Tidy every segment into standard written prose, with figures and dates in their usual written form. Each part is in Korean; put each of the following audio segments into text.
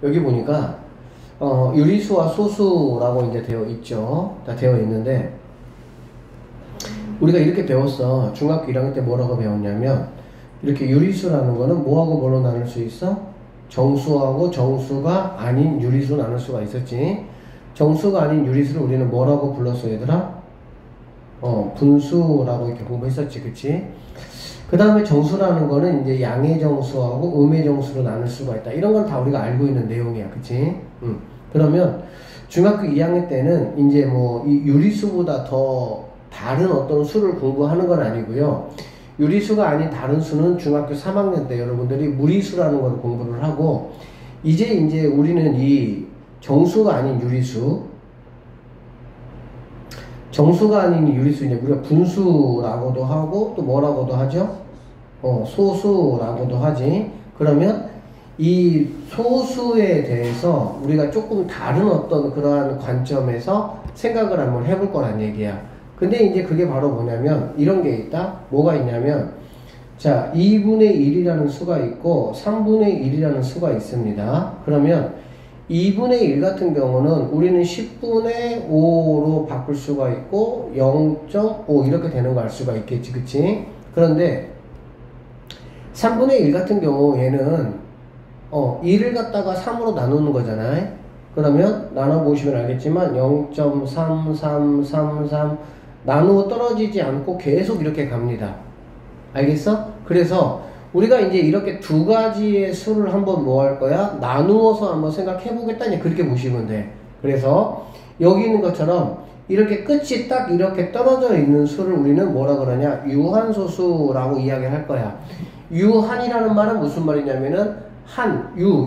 여기 보니까 유리수와 소수라고 이제 되어 있죠. 다 되어 있는데 우리가 이렇게 배웠어. 중학교 1학년 때 뭐라고 배웠냐면 이렇게 유리수라는 거는 뭐하고 뭐로 나눌 수 있어? 정수하고 정수가 아닌 유리수로 나눌 수가 있었지. 정수가 아닌 유리수를 우리는 뭐라고 불렀어 얘들아? 분수라고 이렇게 공부했었지. 그치? 그 다음에 정수라는 거는 이제 양의 정수하고 음의 정수로 나눌 수가 있다. 이런 건 다 우리가 알고 있는 내용이야. 그치? 그러면 중학교 2학년 때는 이제 뭐 이 유리수보다 더 다른 어떤 수를 공부하는 건 아니고요. 유리수가 아닌 다른 수는 중학교 3학년 때 여러분들이 무리수라는 걸 공부를 하고, 이제 우리는 이 정수가 아닌 유리수, 정수가 아닌 유리수 이제 우리가 분수라고도 하고 또 뭐라고도 하죠? 소수라고도 하지. 그러면 이 소수에 대해서 우리가 조금 다른 어떤 그러한 관점에서 생각을 한번 해볼 거란 얘기야. 근데 이제 그게 바로 뭐냐면 이런 게 있다. 뭐가 있냐면 자, 2분의 1이라는 수가 있고 3분의 1이라는 수가 있습니다. 그러면 2분의 1 같은 경우는 우리는 10분의 5로 바꿀 수가 있고 0.5 이렇게 되는 거 알 수가 있겠지. 그치? 그런데 3분의 1 같은 경우 얘는 1을 갖다가 3으로 나누는 거잖아요. 그러면 나눠보시면 알겠지만 0.3333 나누어 떨어지지 않고 계속 이렇게 갑니다. 알겠어? 그래서 우리가 이제 이렇게 두 가지의 수를 한번 뭐 할 거야? 나누어서 한번 생각해 보겠다. 그렇게 보시면 돼. 그래서 여기 있는 것처럼 이렇게 끝이 딱 이렇게 떨어져 있는 수를 우리는 뭐라 그러냐? 유한소수라고 이야기할 거야. 유한이라는 말은 무슨 말이냐면은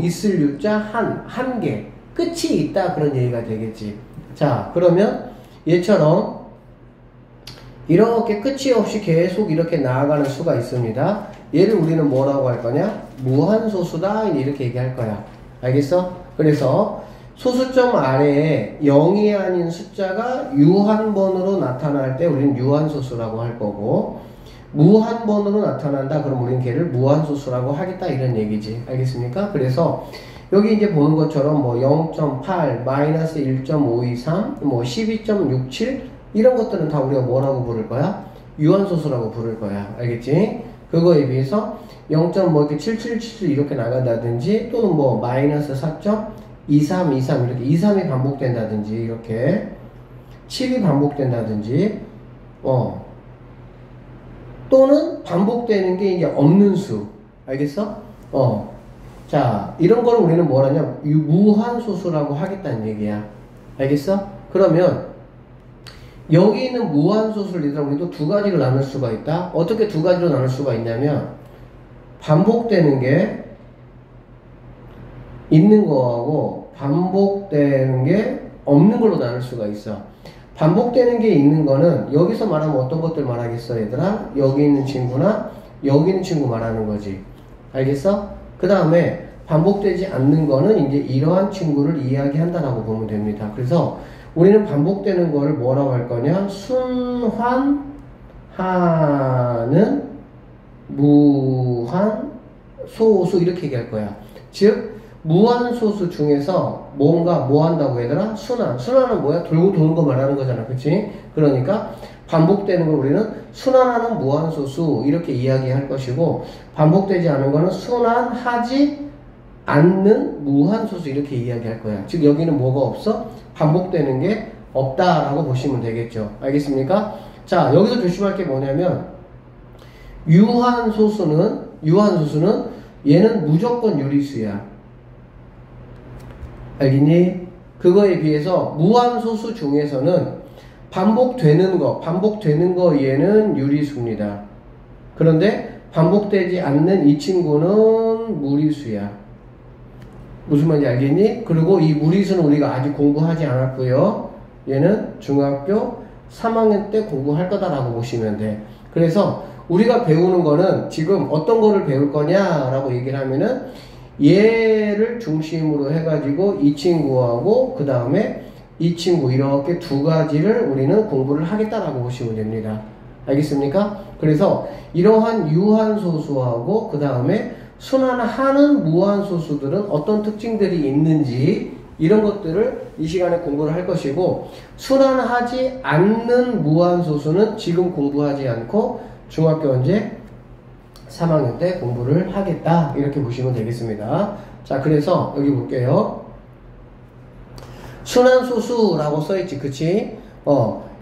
있을 유자, 한 개. 끝이 있다. 그런 얘기가 되겠지. 자, 그러면 얘처럼 이렇게 끝이 없이 계속 이렇게 나아가는 수가 있습니다. 얘를 우리는 뭐라고 할 거냐? 무한소수다. 이렇게 얘기할 거야. 알겠어? 그래서 소수점 아래에 0이 아닌 숫자가 유한번으로 나타날 때 우리는 유한소수라고 할 거고, 무한번으로 나타난다. 그럼 우리는 걔를 무한소수라고 하겠다. 이런 얘기지. 알겠습니까? 그래서 여기 이제 보는 것처럼 뭐 0.8, 마이너스 1.523, 뭐 12.67 이런 것들은 다 우리가 뭐라고 부를 거야? 유한소수라고 부를 거야. 알겠지? 그거에 비해서 0.777 이렇게 나간다든지, 또는 뭐 마이너스 4.2323 이렇게 23이 반복된다든지, 이렇게 7이 반복된다든지, 또는 반복되는 게 이제 없는 수. 알겠어? 자, 이런 거를 우리는 뭐라냐? 무한소수라고 하겠다는 얘기야. 알겠어? 그러면 여기 있는 무한소수를 우리도 두 가지로 나눌 수가 있다. 어떻게 두 가지로 나눌 수가 있냐면 반복되는 게 있는 거하고 반복되는 게 없는 걸로 나눌 수가 있어. 반복되는 게 있는 거는 여기서 말하면 어떤 것들 말하겠어 얘들아? 여기 있는 친구나 여기 있는 친구 말하는 거지. 알겠어? 그 다음에 반복되지 않는 거는 이제 이러한 친구를 이야기한다라고 보면 됩니다. 그래서 우리는 반복되는 거를 뭐라고 할 거냐? 순환하는 무한소수 이렇게 얘기할 거야. 즉 무한소수 중에서 뭔가 뭐 한다고 얘들아? 순환은 뭐야? 돌고 도는 거 말하는 거잖아. 그치? 그러니까 반복되는 걸 우리는 순환하는 무한소수 이렇게 이야기할 것이고, 반복되지 않은 거는 순환하지 않는 무한소수 이렇게 이야기할 거야. 즉 여기는 뭐가 없어? 반복되는 게 없다라고 보시면 되겠죠. 알겠습니까? 자, 여기서 조심할 게 뭐냐면 유한소수는 얘는 무조건 유리수야. 알겠니? 그거에 비해서 무한소수 중에서는 반복되는 거 얘는 유리수입니다. 그런데 반복되지 않는 이 친구는 무리수야. 무슨 말인지 알겠니? 그리고 이 무리수는 우리가 아직 공부하지 않았고요. 얘는 중학교 3학년 때 공부할 거다라고 보시면 돼. 그래서 우리가 배우는 거는 지금 어떤 거를 배울 거냐라고 얘기를 하면은 얘를 중심으로 해가지고 이 친구하고 그 다음에 이 친구 이렇게 두 가지를 우리는 공부를 하겠다라고 보시면 됩니다. 알겠습니까? 그래서 이러한 유한소수하고 그 다음에 순환하는 무한소수들은 어떤 특징들이 있는지 이런 것들을 이 시간에 공부를 할 것이고, 순환하지 않는 무한소수는 지금 공부하지 않고 중학교 언제? 3학년 때 공부를 하겠다, 이렇게 보시면 되겠습니다. 자, 그래서 여기 볼게요. 순환소수라고 써있지, 그치?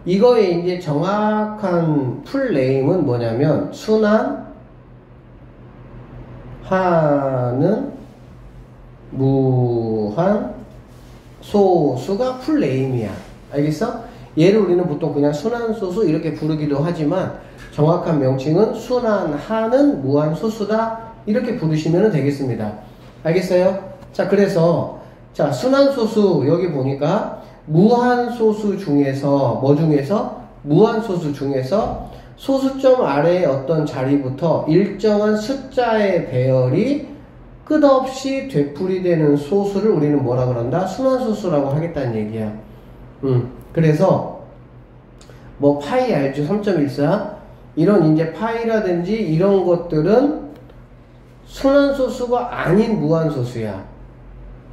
이거의 이제 정확한 풀네임은 뭐냐면 순환하는 무한소수가 풀네임이야. 알겠어? 얘를 우리는 보통 그냥 순환소수 이렇게 부르기도 하지만 정확한 명칭은 순환하는 무한소수다, 이렇게 부르시면 되겠습니다. 알겠어요? 자, 그래서 자, 순환소수 여기 보니까 무한소수 중에서 뭐 중에서? 무한소수 중에서 소수점 아래의 어떤 자리부터 일정한 숫자의 배열이 끝없이 되풀이되는 소수를 우리는 뭐라 그런다? 순환소수라고 하겠다는 얘기야. 그래서 뭐 파이 알죠? 3.14 이런 이제 파이라든지 이런 것들은 순환소수가 아닌 무한소수야.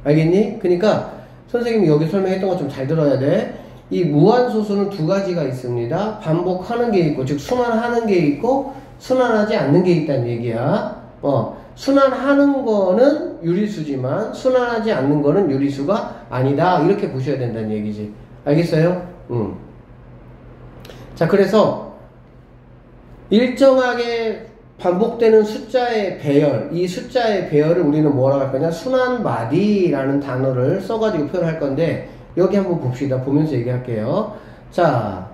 알겠니? 그러니까 선생님이 여기 설명했던 거 좀 잘 들어야 돼. 이 무한소수는 두 가지가 있습니다. 반복하는 게 있고, 즉 순환하는 게 있고 순환하지 않는 게 있다는 얘기야. 순환하는 거는 유리수지만 순환하지 않는 거는 유리수가 아니다, 이렇게 보셔야 된다는 얘기지. 알겠어요? 자, 그래서 일정하게 반복되는 숫자의 배열, 이 숫자의 배열을 우리는 뭐라고 할 거냐? 순환마디라는 단어를 써가지고 표현할 건데, 여기 한번 봅시다. 보면서 얘기할게요. 자,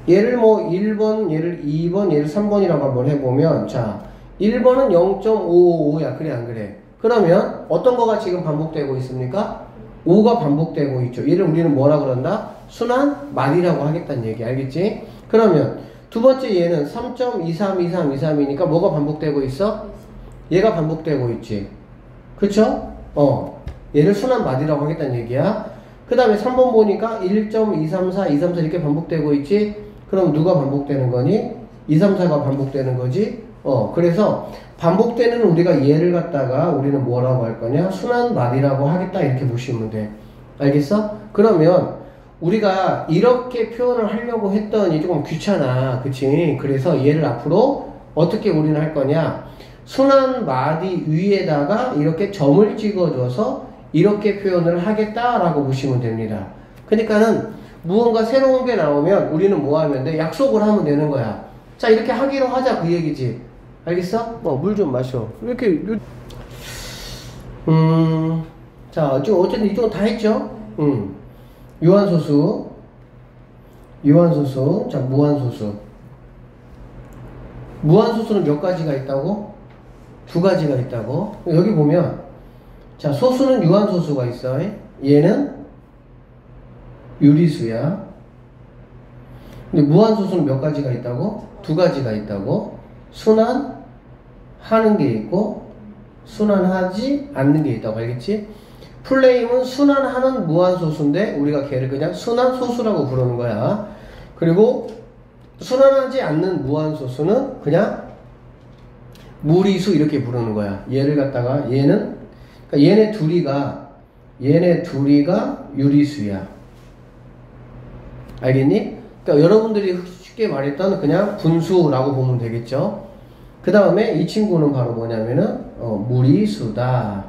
얘를 뭐 1번, 얘를 2번, 얘를 3번이라고 한번 해보면, 자, 1번은 0.555야. 그래, 안 그래? 그러면 어떤 거가 지금 반복되고 있습니까? 5가 반복되고 있죠. 얘를 우리는 뭐라 그런다? 순환마디라고 하겠다는 얘기. 알겠지? 그러면 두 번째 얘는 3.232323이니까 뭐가 반복되고 있어? 얘가 반복되고 있지. 그쵸? 얘를 순환마디라고 하겠다는 얘기야. 그 다음에 3번 보니까 1.234 234 이렇게 반복되고 있지. 그럼 누가 반복되는 거니? 234가 반복되는 거지. 그래서 반복되는 우리가 얘를 갖다가 우리는 뭐라고 할 거냐? 순환마디라고 하겠다, 이렇게 보시면 돼. 알겠어? 그러면 우리가 이렇게 표현을 하려고 했더니 조금 귀찮아. 그치? 그래서 얘를 앞으로 어떻게 우리는 할 거냐? 순환마디 위에다가 이렇게 점을 찍어줘서 이렇게 표현을 하겠다라고 보시면 됩니다. 그러니까는 무언가 새로운 게 나오면 우리는 뭐 하면 돼? 약속을 하면 되는 거야. 자, 이렇게 하기로 하자, 그 얘기지. 알겠어? 물 좀 마셔. 이렇게 자, 어쨌든 이쪽은 다 했죠? 유한소수, 자, 무한소수. 무한소수는 몇 가지가 있다고? 두 가지가 있다고. 여기 보면, 자, 소수는 유한소수가 있어. 얘는 유리수야. 근데 무한소수는 몇 가지가 있다고? 두 가지가 있다고. 순환하는 게 있고 순환하지 않는 게 있다고. 알겠지? 풀네임은 순환하는 무한소수인데 우리가 걔를 그냥 순환소수라고 부르는 거야. 그리고 순환하지 않는 무한소수는 그냥 무리수 이렇게 부르는 거야. 얘를 갖다가 얘는, 그러니까 얘네 둘이가 유리수야. 알겠니? 그러니까 여러분들이 쉽게 말했던 그냥 분수라고 보면 되겠죠. 그 다음에 이 친구는 바로 뭐냐면은 무리수다.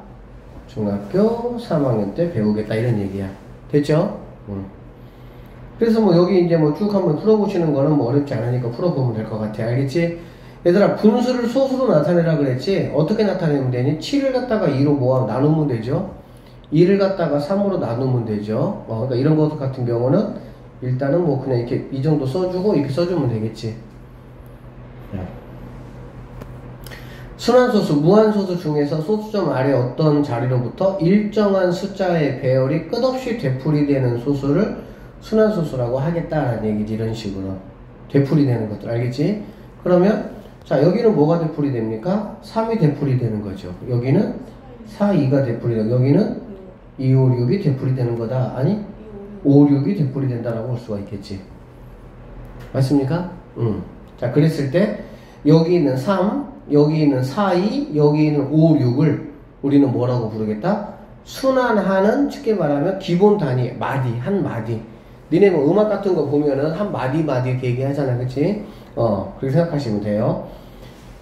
중학교 3학년 때 배우겠다, 이런 얘기야. 됐죠? 그래서 뭐 여기 이제 뭐 쭉 한번 풀어보시는 거는 뭐 어렵지 않으니까 풀어보면 될 것 같아. 알겠지? 얘들아, 분수를 소수로 나타내라 그랬지? 어떻게 나타내면 되니? 7을 갖다가 2로 나누면 되죠? 2를 갖다가 3으로 나누면 되죠? 그러니까 이런 것 같은 경우는 일단은 뭐 그냥 이렇게 이 정도 써주고 이렇게 써주면 되겠지. 순환소수, 무한소수 중에서 소수점 아래 어떤 자리로부터 일정한 숫자의 배열이 끝없이 되풀이되는 소수를 순환소수라고 하겠다라는 얘기지. 이런 식으로 되풀이되는 것들. 알겠지? 그러면 자, 여기는 뭐가 되풀이됩니까? 3이 되풀이되는 거죠. 여기는 4, 2가 되풀이되고, 여기는 2, 5, 6이 되풀이되는 거다. 아니, 5, 6이 되풀이된다라고 볼 수가 있겠지. 맞습니까? 자, 그랬을 때 여기 있는 3, 여기 있는 4, 2, 여기 있는 5, 6을 우리는 뭐라고 부르겠다? 순환하는, 쉽게 말하면 기본 단위, 마디, 한 마디. 니네 뭐 음악 같은 거 보면은 한 마디 이렇게 얘기하잖아, 그치? 그렇게 생각하시면 돼요.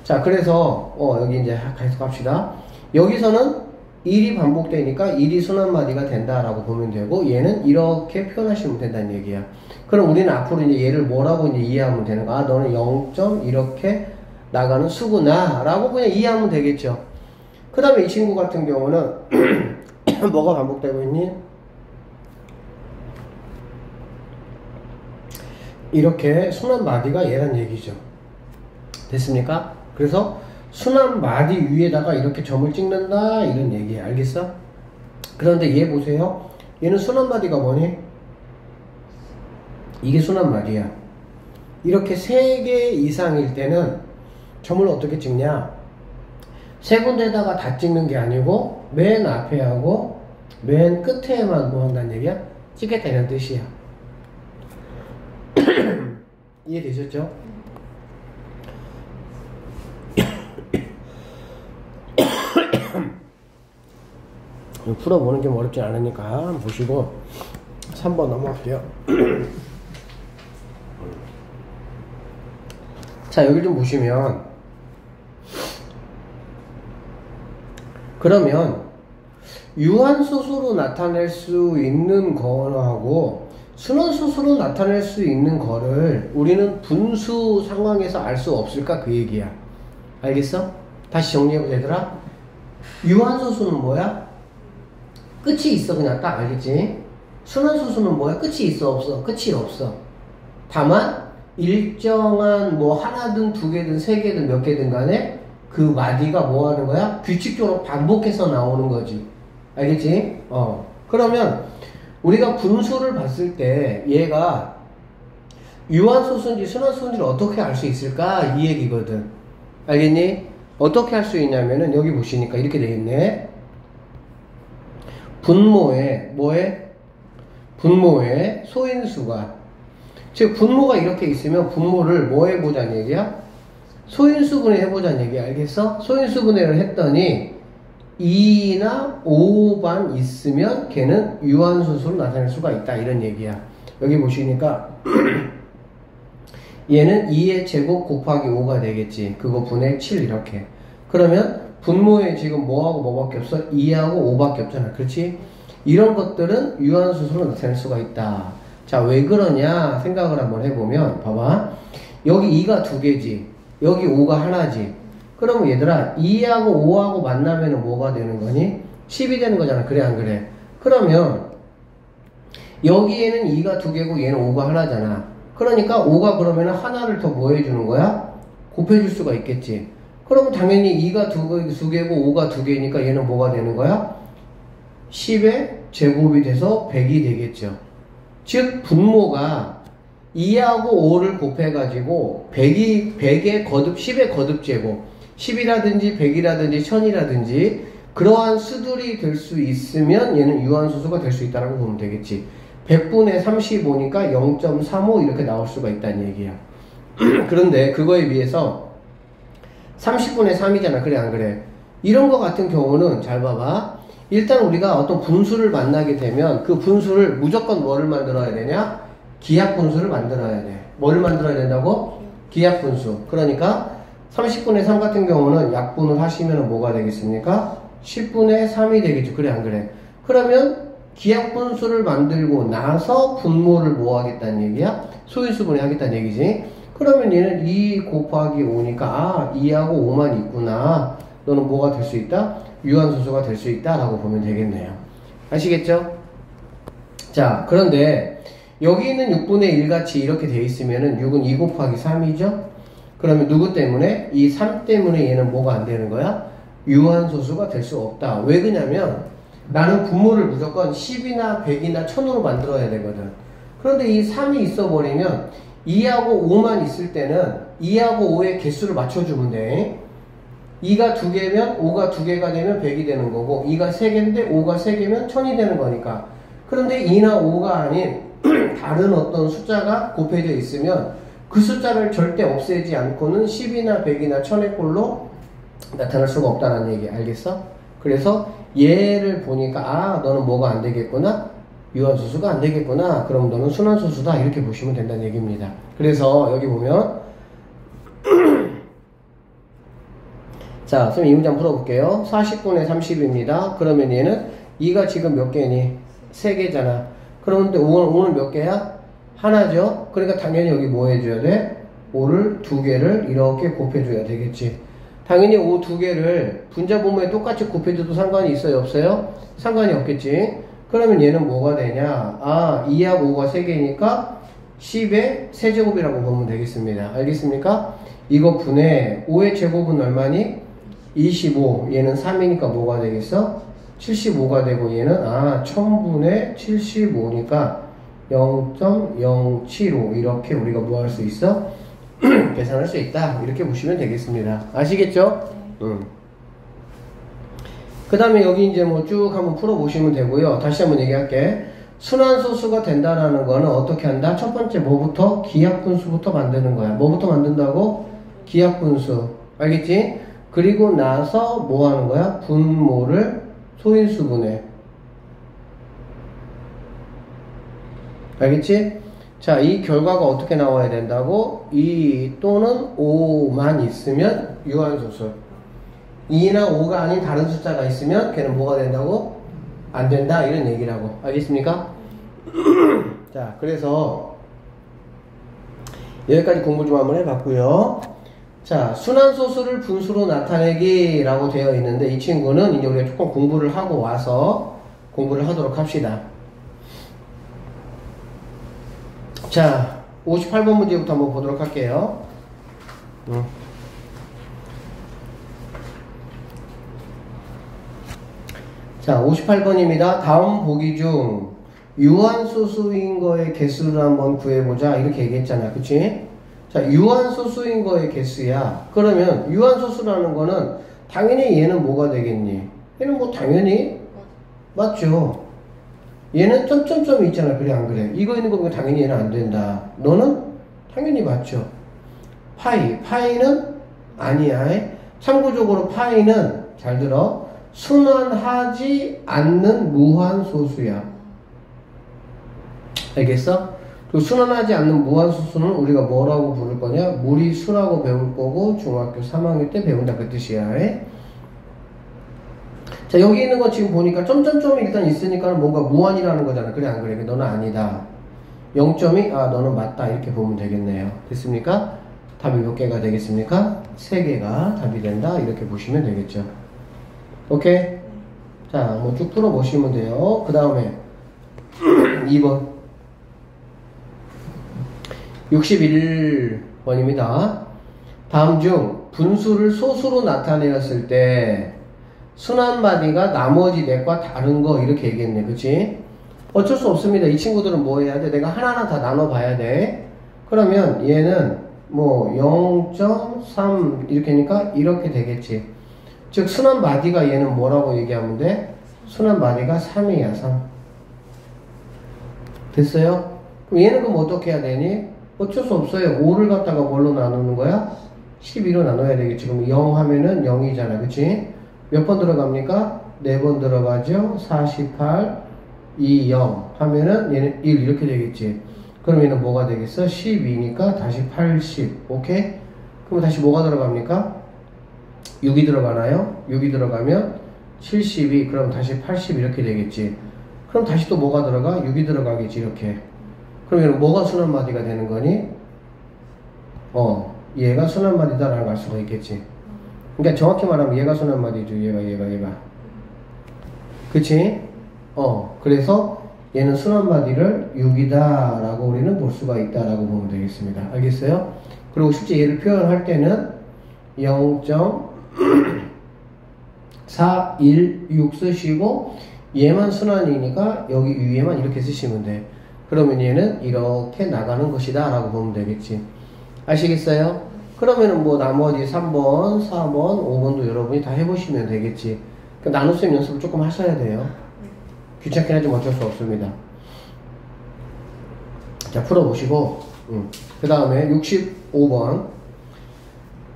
자, 그래서 여기 이제 계속 갑시다. 여기서는 1이 반복되니까 1이 순환마디가 된다라고 보면 되고, 얘는 이렇게 표현하시면 된다는 얘기야. 그럼 우리는 앞으로 이제 얘를 뭐라고 이제 이해하면 되는 거야? 아, 너는 0점 이렇게 나가는 수구나 라고 그냥 이해하면 되겠죠. 그 다음에 이 친구 같은 경우는 뭐가 반복되고 있니? 이렇게 순환마디가 얘란 얘기죠. 됐습니까? 그래서 순환마디 위에다가 이렇게 점을 찍는다 이런 얘기예요. 알겠어? 그런데 얘 보세요. 얘는 순환마디가 뭐니? 이게 순환마디야. 이렇게 3개 이상일 때는 점을 어떻게 찍냐? 3군데다가 다 찍는 게 아니고 맨 앞에 하고 맨 끝에만 뭐 한다는 얘기야? 찍겠다는 뜻이야. 이해되셨죠? 풀어보는 게 어렵지 않으니까 한번 보시고 3번 넘어갈게요. 자, 여기 좀 보시면, 그러면 유한소수로 나타낼 수 있는 거하고 순환소수로 나타낼 수 있는 거를 우리는 분수 상황에서 알 수 없을까? 그 얘기야. 알겠어? 다시 정리해보자, 얘들아. 유한소수는 뭐야? 끝이 있어. 그냥 딱 알겠지? 순환소수는 뭐야? 끝이 있어, 없어? 끝이 없어. 다만 일정한 뭐 하나든 2개든 3개든 몇 개든 간에 그 마디가 뭐 하는 거야? 규칙적으로 반복해서 나오는 거지. 알겠지? 그러면 우리가 분수를 봤을 때 얘가 유한소수인지 순환소수인지를 어떻게 알 수 있을까? 이 얘기거든. 알겠니? 어떻게 할 수 있냐면은 여기 보시니까 이렇게 되겠네. 분모에 뭐에? 분모에 소인수가, 즉 분모가 이렇게 있으면 분모를 뭐 해보자는 얘기야? 소인수분해 해보자는 얘기야. 알겠어? 소인수분해를 했더니 2나 5반 있으면 걔는 유한소수로 나타낼 수가 있다 이런 얘기야. 여기 보시니까 얘는 2의 제곱 곱하기 5가 되겠지. 그거 분의 7 이렇게. 그러면 분모에 지금 뭐하고 뭐밖에 없어? 2하고 5밖에 없잖아. 그렇지? 이런 것들은 유한소수로 나타낼 수가 있다. 자, 왜 그러냐 생각을 한번 해보면, 봐봐. 여기 2가 2개지. 여기 5가 하나지. 그러면 얘들아, 2하고 5하고 만나면 뭐가 되는 거니? 10이 되는 거잖아. 그래, 안 그래? 그러면 여기에는 2가 2개고 얘는 5가 하나잖아. 그러니까 5가 그러면 하나를 더 뭐 해주는 거야? 곱해줄 수가 있겠지. 그러면 당연히 2가 2개고 5가 2개니까 얘는 뭐가 되는 거야? 10의 제곱이 돼서 100이 되겠죠. 즉 분모가 2하고 5를 곱해가지고 100의 거듭, 10의 거듭제곱, 10이라든지 100이라든지 1000이라든지 그러한 수들이 될 수 있으면 얘는 유한소수가 될 수 있다고 보면 되겠지. 100분의 35니까 0.35 이렇게 나올 수가 있다는 얘기야. 그런데 그거에 비해서 30분의 3이잖아. 그래, 안 그래? 이런 거 같은 경우는 잘 봐봐. 일단 우리가 어떤 분수를 만나게 되면 그 분수를 무조건 뭐를 만들어야 되냐? 기하분수를 만들어야 돼. 뭐를 만들어야 된다고? 기하분수. 그러니까 30분의 3 같은 경우는 약분을 하시면 뭐가 되겠습니까? 10분의 3이 되겠죠. 그래, 안 그래? 그러면 기하분수를 만들고 나서 분모를 뭐 하겠다는 얘기야? 소인수분해 하겠다는 얘기지. 그러면 얘는 2 곱하기 5니까 아, 2하고 5만 있구나. 너는 뭐가 될 수 있다? 유한소수가 될 수 있다 라고 보면 되겠네요. 아시겠죠? 자, 그런데 여기 있는 6분의 1 같이 이렇게 돼 있으면은 6은 2 곱하기 3이죠? 그러면 누구 때문에? 이 3 때문에 얘는 뭐가 안 되는 거야? 유한소수가 될 수 없다. 왜 그러냐면 나는 분모를 무조건 10이나 100이나 1000으로 만들어야 되거든. 그런데 이 3이 있어 버리면 2하고 5만 있을 때는 2하고 5의 개수를 맞춰주면 돼. 2가 2개면 5가 2개가 되면 100이 되는 거고 2가 3개인데 5가 3개면 1000이 되는 거니까. 그런데 2나 5가 아닌 다른 어떤 숫자가 곱해져 있으면 그 숫자를 절대 없애지 않고는 10이나 100이나 1000의 꼴로 나타날 수가 없다는 얘기 알겠어? 그래서 얘를 보니까 아 너는 뭐가 안 되겠구나, 유한소수가 안 되겠구나, 그럼 너는 순환소수다 이렇게 보시면 된다는 얘기입니다. 그래서 여기 보면 자 선생님 이 문장 풀어볼게요. 40분의 30입니다 그러면 얘는 2가 지금 몇 개니? 3개잖아. 그런데 5는 몇 개야? 하나죠. 그러니까 당연히 여기 뭐 해줘야 돼? 5를 2개를 이렇게 곱해줘야 되겠지. 당연히 5 2개를 분자분모에 똑같이 곱해줘도 상관이 있어요? 없어요? 상관이 없겠지. 그러면 얘는 뭐가 되냐? 아 2하고 5가 3개니까 10의 세제곱이라고 보면 되겠습니다. 알겠습니까? 이거 분의 5의 제곱은 얼마니? 25. 얘는 3이니까 뭐가 되겠어? 75가 되고 얘는 1000분의 75니까 0.075 이렇게 우리가 뭐 할 수 있어? 계산할 수 있다 이렇게 보시면 되겠습니다. 아시겠죠? 그 다음에 여기 이제 뭐 쭉 한번 풀어 보시면 되고요. 다시 한번 얘기할게. 순환소수가 된다라는 거는 어떻게 한다? 첫 번째 뭐부터? 기하분수부터 만드는 거야. 뭐부터 만든다고? 기하분수. 알겠지? 그리고 나서 뭐 하는 거야? 분모를 소인수분해. 알겠지? 자, 이 결과가 어떻게 나와야 된다고? 2 또는 5만 있으면 유한소수. 2나 5가 아닌 다른 숫자가 있으면 걔는 뭐가 된다고? 안 된다 이런 얘기라고. 알겠습니까? 자, 그래서 여기까지 공부 좀 한번 해봤고요. 자, 순환소수를 분수로 나타내기 라고 되어 있는데 이 친구는 이제 우리가 조금 공부를 하고 와서 공부를 하도록 합시다. 자, 58번 문제부터 한번 보도록 할게요. 자, 58번입니다. 다음 보기 중 유한소수인 거의 개수를 한번 구해보자 이렇게 얘기했잖아. 그치? 자, 유한소수인 거의 개수야. 그러면 유한소수라는 거는 당연히 얘는 뭐가 되겠니? 얘는 뭐 당연히 맞죠. 얘는 점점점이 있잖아. 그래 안 그래? 이거 있는 거 보면 당연히 얘는 안 된다. 너는 당연히 맞죠. 파이는 아니야. 참고적으로 파이는 잘 들어. 순환하지 않는 무한소수야. 알겠어? 그 순환하지 않는 무한소수는 우리가 뭐라고 부를 거냐? 무리수라고 배울 거고 중학교 3학년 때 배운다 그 뜻이야. 자, 여기 있는 거 지금 보니까 점점점이 일단 있으니까 뭔가 무한이라는 거잖아. 그래 안 그래? 너는 아니다. 0점이 너는 맞다 이렇게 보면 되겠네요. 됐습니까? 답이 몇 개가 되겠습니까? 3개가 답이 된다 이렇게 보시면 되겠죠. 오케이? 자, 뭐 쭉 풀어 보시면 돼요. 그 다음에 2번 61번입니다. 다음 중 분수를 소수로 나타내었을 때 순환마디가 나머지 넷과 다른 거 이렇게 얘기했네. 그치? 어쩔 수 없습니다. 이 친구들은 뭐 해야 돼? 내가 하나하나 다 나눠 봐야 돼. 그러면 얘는 뭐 0.3 이렇게 하니까 이렇게 되겠지. 즉 순환마디가 얘는 뭐라고 얘기하면 돼? 순환마디가 3이야. 3 됐어요? 그럼 얘는 그럼 어떻게 해야 되니? 어쩔 수 없어요. 5를 갖다가 뭘로 나누는 거야? 12로 나눠야 되겠지. 그럼 0 하면은 0이잖아. 그치? 몇 번 들어갑니까? 4번 들어가죠. 48, 2, 0 하면은 얘는 1 이렇게 되겠지. 그럼 얘는 뭐가 되겠어? 12니까 다시 80. 오케이? 그럼 다시 뭐가 들어갑니까? 6이 들어가나요? 6이 들어가면 72. 그럼 다시 80 이렇게 되겠지. 그럼 다시 또 뭐가 들어가? 6이 들어가겠지. 이렇게. 그럼 얘는 뭐가 순환마디가 되는 거니? 얘가 순환마디다라고 할 수가 있겠지. 그러니까 정확히 말하면 얘가 순환마디죠. 얘가. 그치? 그래서 얘는 순환마디를 6이다 라고 우리는 볼 수가 있다 라고 보면 되겠습니다. 알겠어요? 그리고 실제 얘를 표현할 때는 0.416 쓰시고 얘만 순환이니까 여기 위에만 이렇게 쓰시면 돼. 그러면 얘는 이렇게 나가는 것이다 라고 보면 되겠지. 아시겠어요? 그러면은 뭐 나머지 3번, 4번, 5번도 여러분이 다 해보시면 되겠지. 그러니까 나눗셈 연습을 조금 하셔야 돼요. 귀찮긴 하지만 어쩔 수 없습니다. 자, 풀어보시고 그 다음에 65번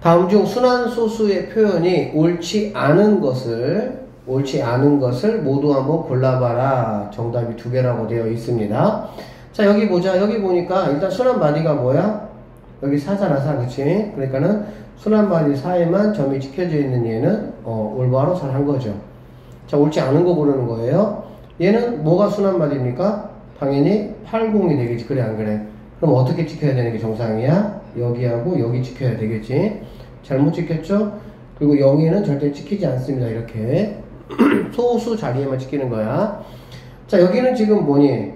다음 중 순환소수의 표현이 옳지 않은 것을 모두 한번 골라봐라. 정답이 2개라고 되어 있습니다. 자, 여기 보자. 여기 보니까 일단 순환바디가 뭐야? 여기 4잖아, 4. 그치? 그러니까는 순환바디 4에만 점이 찍혀져 있는 얘는 올바로 잘 한 거죠. 자, 옳지 않은 거 고르는 거예요. 얘는 뭐가 순환바디입니까? 당연히 80이 되겠지. 그래, 안 그래? 그럼 어떻게 찍혀야 되는 게 정상이야? 여기하고 여기 찍혀야 되겠지. 잘못 찍혔죠? 그리고 0에는 절대 찍히지 않습니다. 이렇게 소수 자리에만 찍히는 거야. 자, 여기는 지금 뭐니?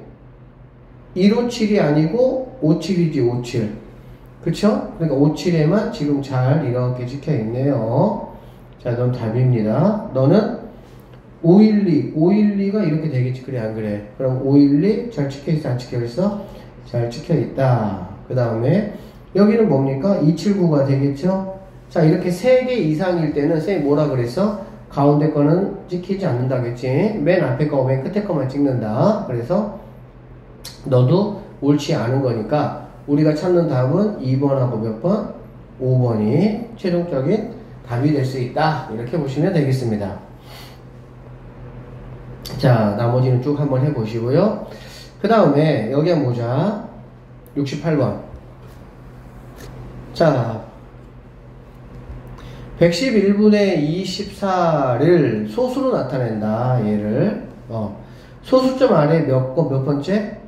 157이 아니고 57이지. 57. 그쵸? 그러니까 57에만 지금 잘 이렇게 찍혀 있네요. 자, 넌 답입니다. 너는 512가 이렇게 되겠지. 그래, 안 그래? 그럼 512 잘 찍혀 있어, 안 찍혀 있어? 잘 찍혀 있다. 그 다음에 여기는 뭡니까? 279가 되겠죠? 자, 이렇게 3개 이상일 때는 쌤이 뭐라 그랬어? 가운데 거는 찍히지 않는다겠지? 맨 앞에 거, 맨 끝에 거만 찍는다. 그래서 너도 옳지 않은 거니까 우리가 찾는 답은 2번하고 몇 번? 5번이 최종적인 답이 될 수 있다. 이렇게 보시면 되겠습니다. 자, 나머지는 쭉 한번 해보시고요. 그 다음에 여기 한번 보자. 68번. 자, 111분의 24를 소수로 나타낸다. 얘를 소수점 아래 몇 번째?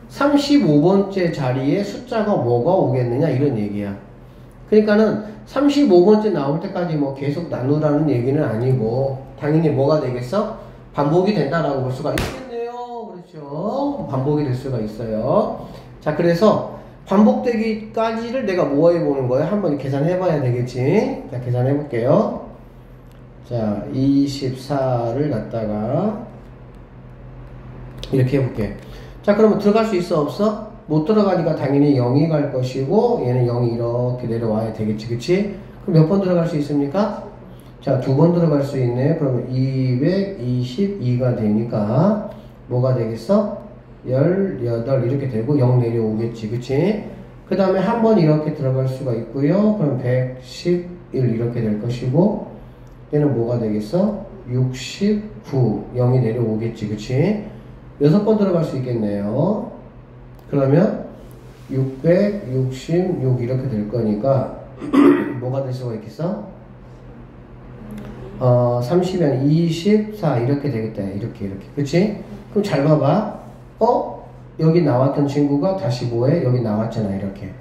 35번째 자리에 숫자가 뭐가 오겠느냐 이런 얘기야. 그러니까는 35번째 나올 때까지 뭐 계속 나누라는 얘기는 아니고 당연히 뭐가 되겠어? 반복이 된다라고 볼 수가 있겠네요. 그렇죠? 반복이 될 수가 있어요. 자, 그래서 반복되기까지를 내가 뭐 해보는 거예요? 한번 계산해 봐야 되겠지. 자, 계산해 볼게요. 자, 24를 갖다가 이렇게 해볼게. 자, 그러면 들어갈 수 있어, 없어? 못 들어가니까 당연히 0이 갈 것이고 얘는 0이 이렇게 내려와야 되겠지. 그치? 그럼 몇 번 들어갈 수 있습니까? 자, 2번 들어갈 수 있네. 그러면 222가 되니까 뭐가 되겠어? 18 이렇게 되고 0 내려오겠지. 그치? 그 다음에 한 번 이렇게 들어갈 수가 있고요. 그럼 111 이렇게 될 것이고 얘는 뭐가 되겠어? 69 0이 내려오겠지. 그치? 6번 들어갈 수 있겠네요. 그러면 666 이렇게 될 거니까 뭐가 될 수가 있겠어? 30면 24 이렇게 되겠다. 이렇게 그치? 그럼 잘 봐봐. 여기 나왔던 친구가 다시 뭐해? 여기 나왔잖아. 이렇게.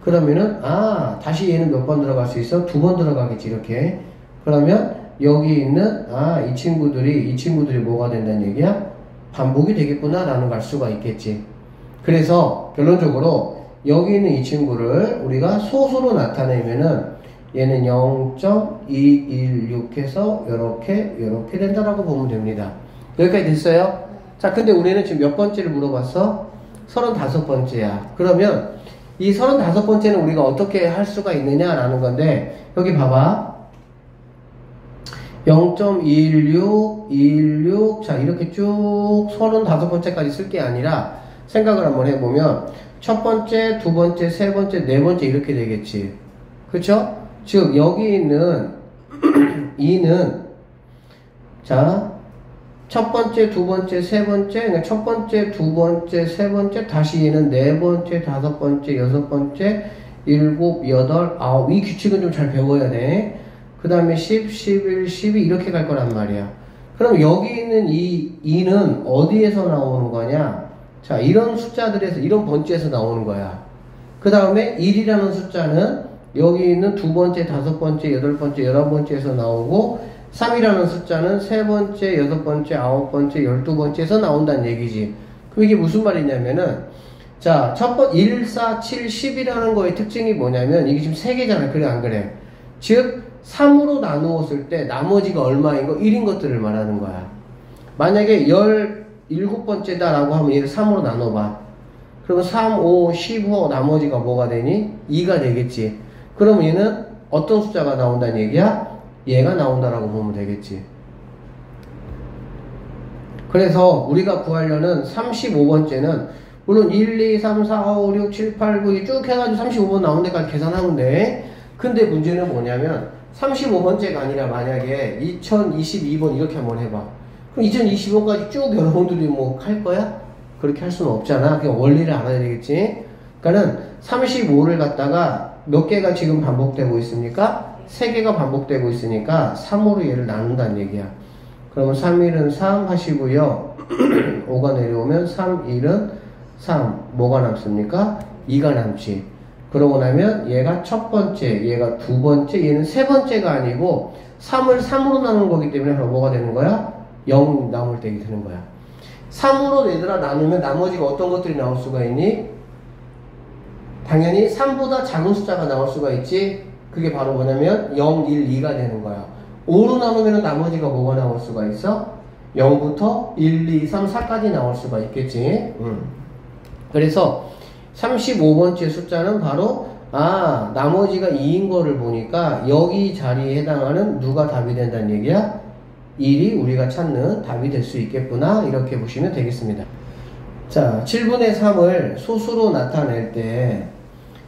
그러면은 다시 얘는 몇 번 들어갈 수 있어? 2번 들어가겠지. 이렇게. 그러면 여기 있는 이 친구들이 뭐가 된다는 얘기야? 반복이 되겠구나 라는 걸 알 수가 있겠지. 그래서 결론적으로 여기 있는 이 친구를 우리가 소수로 나타내면은 얘는 0.216 해서 요렇게 된다라고 보면 됩니다. 여기까지 됐어요? 자, 근데 우리는 지금 몇 번째를 물어봤어? 35번째야. 그러면 이 35번째는 우리가 어떻게 할 수가 있느냐라는 건데 여기 봐봐. 0.216 자, 이렇게 쭉 35번째까지 쓸 게 아니라 생각을 한번 해보면 첫 번째, 두 번째, 세 번째, 네 번째 이렇게 되겠지. 그쵸? 즉 여기 있는 2는 자, 첫 번째, 두 번째, 세 번째, 그러니까 첫 번째, 두 번째, 세 번째, 다시 얘는 네 번째, 다섯 번째, 여섯 번째, 일곱, 여덟, 아홉. 이 규칙은 좀 잘 배워야 돼. 그 다음에 10, 11, 12 이렇게 갈 거란 말이야. 그럼 여기 있는 이 2는 어디에서 나오는 거냐? 자, 이런 숫자들에서, 이런 번째에서 나오는 거야. 그 다음에 1이라는 숫자는 여기 있는 두 번째, 다섯 번째, 여덟 번째, 11번째에서 나오고 3이라는 숫자는 세 번째, 여섯 번째, 아홉 번째, 12번째에서 나온다는 얘기지. 그럼 이게 무슨 말이냐면은 자, 첫 번, 1, 4, 7, 10이라는 거의 특징이 뭐냐면 이게 지금 3개잖아. 그래, 안 그래? 즉, 3으로 나누었을 때 나머지가 얼마인 거? 1인 것들을 말하는 거야. 만약에 17번째다 라고 하면 얘를 3으로 나눠봐. 그러면 3, 5, 15 나머지가 뭐가 되니? 2가 되겠지. 그러면 얘는 어떤 숫자가 나온다는 얘기야? 얘가 나온다라고 보면 되겠지. 그래서 우리가 구하려는 35번째는 물론 1, 2, 3, 4, 5, 6, 7, 8, 9 쭉 해가지고 35번 나온 데까지 계산하면 돼. 근데 문제는 뭐냐면 35번째가 아니라 만약에 2022번 이렇게 한번 해봐. 그럼 2025까지 쭉 여러분들이 뭐 할 거야? 그렇게 할 수는 없잖아. 그냥 원리를 알아야 되겠지. 그러니까는 35를 갖다가 몇 개가 지금 반복되고 있습니까? 3개가 반복되고 있으니까 3으로 얘를 나눈다는 얘기야. 그러면 3일은 3 하시고요. 5가 내려오면 3, 1은 3. 뭐가 남습니까? 2가 남지. 그러고 나면 얘가 첫 번째, 얘가 두 번째, 얘는 세 번째가 아니고 3을 3으로 나눈 거기 때문에 그럼 뭐가 되는 거야? 0 나올 때 되는 거야. 3으로 얘들아 나누면 나머지가 어떤 것들이 나올 수가 있니? 당연히 3보다 작은 숫자가 나올 수가 있지. 그게 바로 뭐냐면 0, 1, 2가 되는 거야. 5로 나누면 나머지가 뭐가 나올 수가 있어? 0부터 1, 2, 3, 4까지 나올 수가 있겠지. 그래서 35번째 숫자는 바로 나머지가 2인 거를 보니까 여기 자리에 해당하는 누가 답이 된다는 얘기야? 1이 우리가 찾는 답이 될 수 있겠구나. 이렇게 보시면 되겠습니다. 자, 7분의 3을 소수로 나타낼 때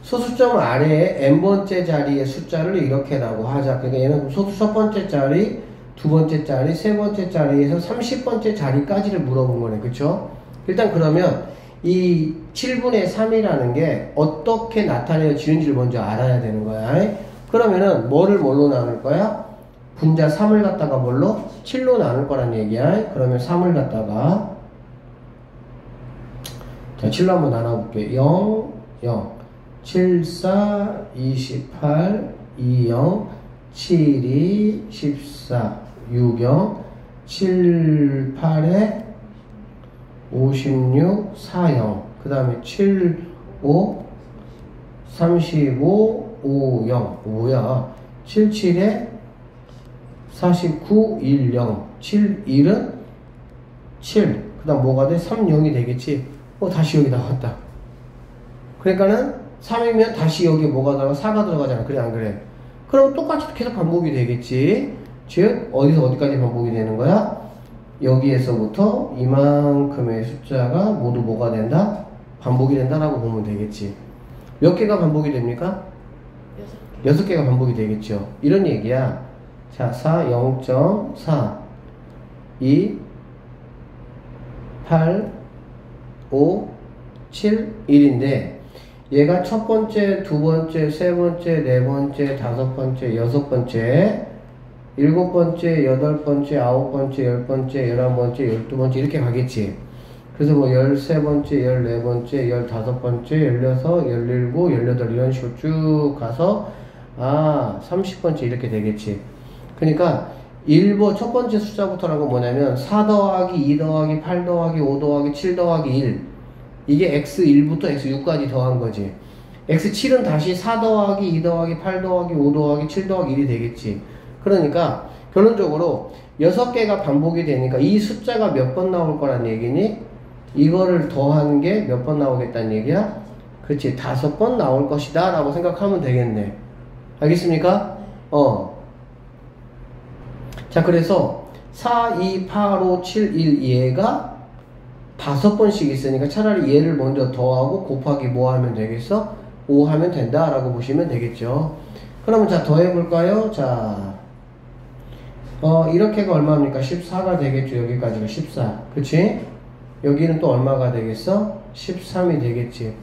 소수점 아래에 n번째 자리의 숫자를 이렇게라고 하자. 그러니까 얘는 소수 첫 번째 자리, 두 번째 자리, 세 번째 자리에서 30번째 자리까지를 물어본 거네. 그쵸? 일단 그러면 이 7분의 3이라는 게 어떻게 나타내지는지를 먼저 알아야 되는 거야. 그러면은 뭐를 뭘로 나눌 거야? 분자 3을 갖다가 뭘로? 7로 나눌 거란 얘기야. 그러면 3을 갖다가 자, 7로 한번 나눠볼게. 0, 0, 7, 4, 28, 2, 0, 7, 2, 14, 6, 0, 7, 8에 56, 4, 0. 그 다음에 7, 5, 35, 5, 0. 뭐야? 7, 7에 49, 1, 0. 7, 1은 7. 그 다음 뭐가 돼? 3, 0이 되겠지. 다시 여기 나왔다. 그러니까는 3이면 다시 여기 뭐가 들어가? 4가 들어가잖아. 그래, 안 그래? 그럼 똑같이 계속 반복이 되겠지. 즉, 어디서 어디까지 반복이 되는 거야? 여기에서부터 이만큼의 숫자가 모두 뭐가 된다? 반복이 된다라고 보면 되겠지. 몇 개가 반복이 됩니까? 6개가 반복이 되겠죠. 이런 얘기야. 자, 4, 0.4, 2, 8, 5, 7, 1인데 얘가 첫 번째, 두 번째, 세 번째, 네 번째, 다섯 번째, 여섯 번째, 일곱 번째, 여덟 번째, 아홉 번째, 열 번째, 열한 번째, 열두 번째 이렇게 가겠지. 그래서 뭐 13번째, 14번째, 15번째, 16, 17, 18 이런 식으로 쭉 가서 30번째 이렇게 되겠지. 그러니까 1번 첫 번째 숫자부터라고 뭐냐면 4 더하기 2 더하기 8 더하기 5 더하기 7 더하기 1 이게 x1부터 x6까지 더한 거지. x7은 다시 4 더하기 2 더하기 8 더하기 5 더하기 7 더하기 1이 되겠지. 그러니까 결론적으로 6개가 반복이 되니까 이 숫자가 몇 번 나올 거란 얘기니? 이거를 더한 게 몇 번 나오겠다는 얘기야? 그렇지, 5번 나올 것이다 라고 생각하면 되겠네. 알겠습니까? 자, 그래서 4, 2, 8, 5, 7, 1 얘가 5번씩 있으니까 차라리 얘를 먼저 더하고 곱하기 뭐 하면 되겠어? 5 하면 된다 라고 보시면 되겠죠. 그러면 자, 더해볼까요? 자, 이렇게가 얼마입니까? 14가 되겠죠. 여기까지가 14. 그치? 여기는 또 얼마가 되겠어? 13이 되겠지.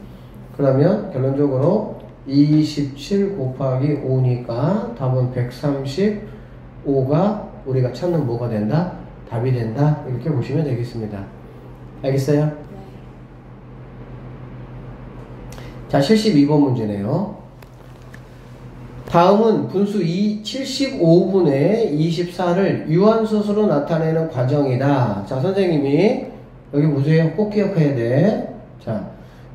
그러면 결론적으로 27 곱하기 5니까 답은 135가 우리가 찾는 뭐가 된다? 답이 된다. 이렇게 보시면 되겠습니다. 알겠어요? 네. 자, 72번 문제네요. 다음은 분수 75분의 24를 유한수수로 나타내는 과정이다. 자, 선생님이 여기 보세요. 꼭 기억해야 돼. 자,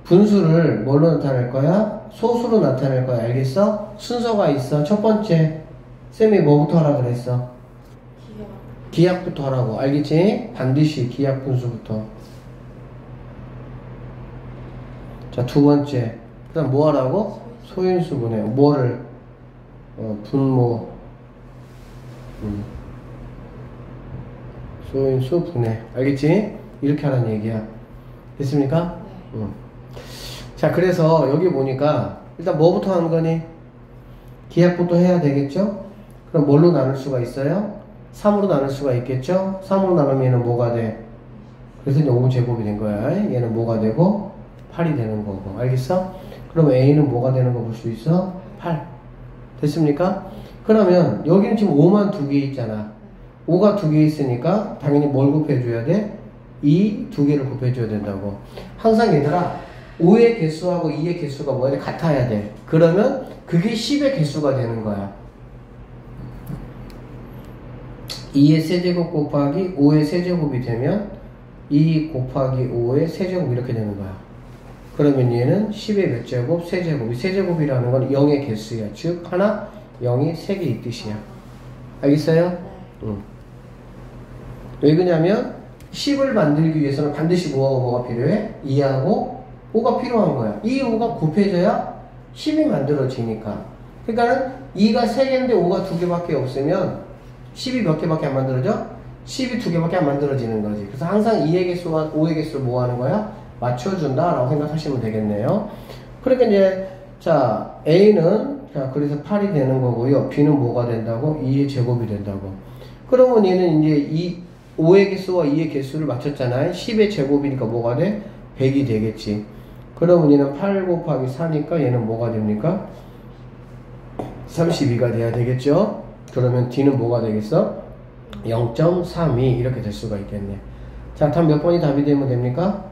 분수를 뭘로 나타낼 거야? 소수로 나타낼 거야. 알겠어? 순서가 있어. 첫 번째, 쌤이 뭐부터 하라 그랬어? 기하부터 하라고. 알겠지? 반드시 기하 분수부터. 자, 두 번째, 그 다음 뭐 하라고? 소인수분해. 뭐를? 분모. 소인수 분해. 알겠지? 이렇게 하라는 얘기야. 됐습니까? 네. 자, 그래서 여기 보니까 일단 뭐부터 하는 거니? 기하부터 해야 되겠죠? 그럼 뭘로 나눌 수가 있어요? 3으로 나눌 수가 있겠죠? 3으로 나누면 얘는 뭐가 돼? 그래서 이제 5제곱이 된 거야. 얘는 뭐가 되고 8이 되는 거고. 알겠어? 그럼 A는 뭐가 되는 거 볼 수 있어? 8. 됐습니까? 그러면 여기는 지금 5만 2개 있잖아. 5가 2개 있으니까 당연히 뭘 곱해줘야 돼? 2 2개를 곱해줘야 된다고. 항상 얘들아 5의 개수하고 2의 개수가 뭐야? 같아야 돼. 그러면 그게 10의 개수가 되는 거야. 2의 세제곱 곱하기 5의 세제곱이 되면 2 곱하기 5의 세제곱 이렇게 되는 거야. 그러면 얘는 10의 몇 제곱? 세제곱이. 세제곱이라는 건 0의 개수야. 즉 하나 0이 3개 이 뜻이야. 알겠어요? 응. 왜 그러냐면 10을 만들기 위해서는 반드시 뭐가 필요해? 2하고 5가 필요한 거야. 2, 5가 곱해져야 10이 만들어지니까. 그러니까는 2가 3개인데 5가 2개밖에 없으면 10이 몇 개밖에 안 만들어져? 10이 2개밖에 안 만들어지는 거지. 그래서 항상 2의 개수와 5의 개수를 뭐 하는 거야? 맞춰준다 라고 생각하시면 되겠네요. 그러니까 이제 자 A는 자 그래서 8이 되는 거고요. B는 뭐가 된다고? 2의 제곱이 된다고. 그러면 얘는 이제 5의 개수와 2의 개수를 맞췄잖아요. 10의 제곱이니까 뭐가 돼? 100이 되겠지. 그러면 얘는 8 곱하기 4니까 얘는 뭐가 됩니까? 32가 돼야 되겠죠? 그러면 D는 뭐가 되겠어? 0.32 이렇게 될 수가 있겠네. 자, 답 몇 번이 답이 되면 됩니까?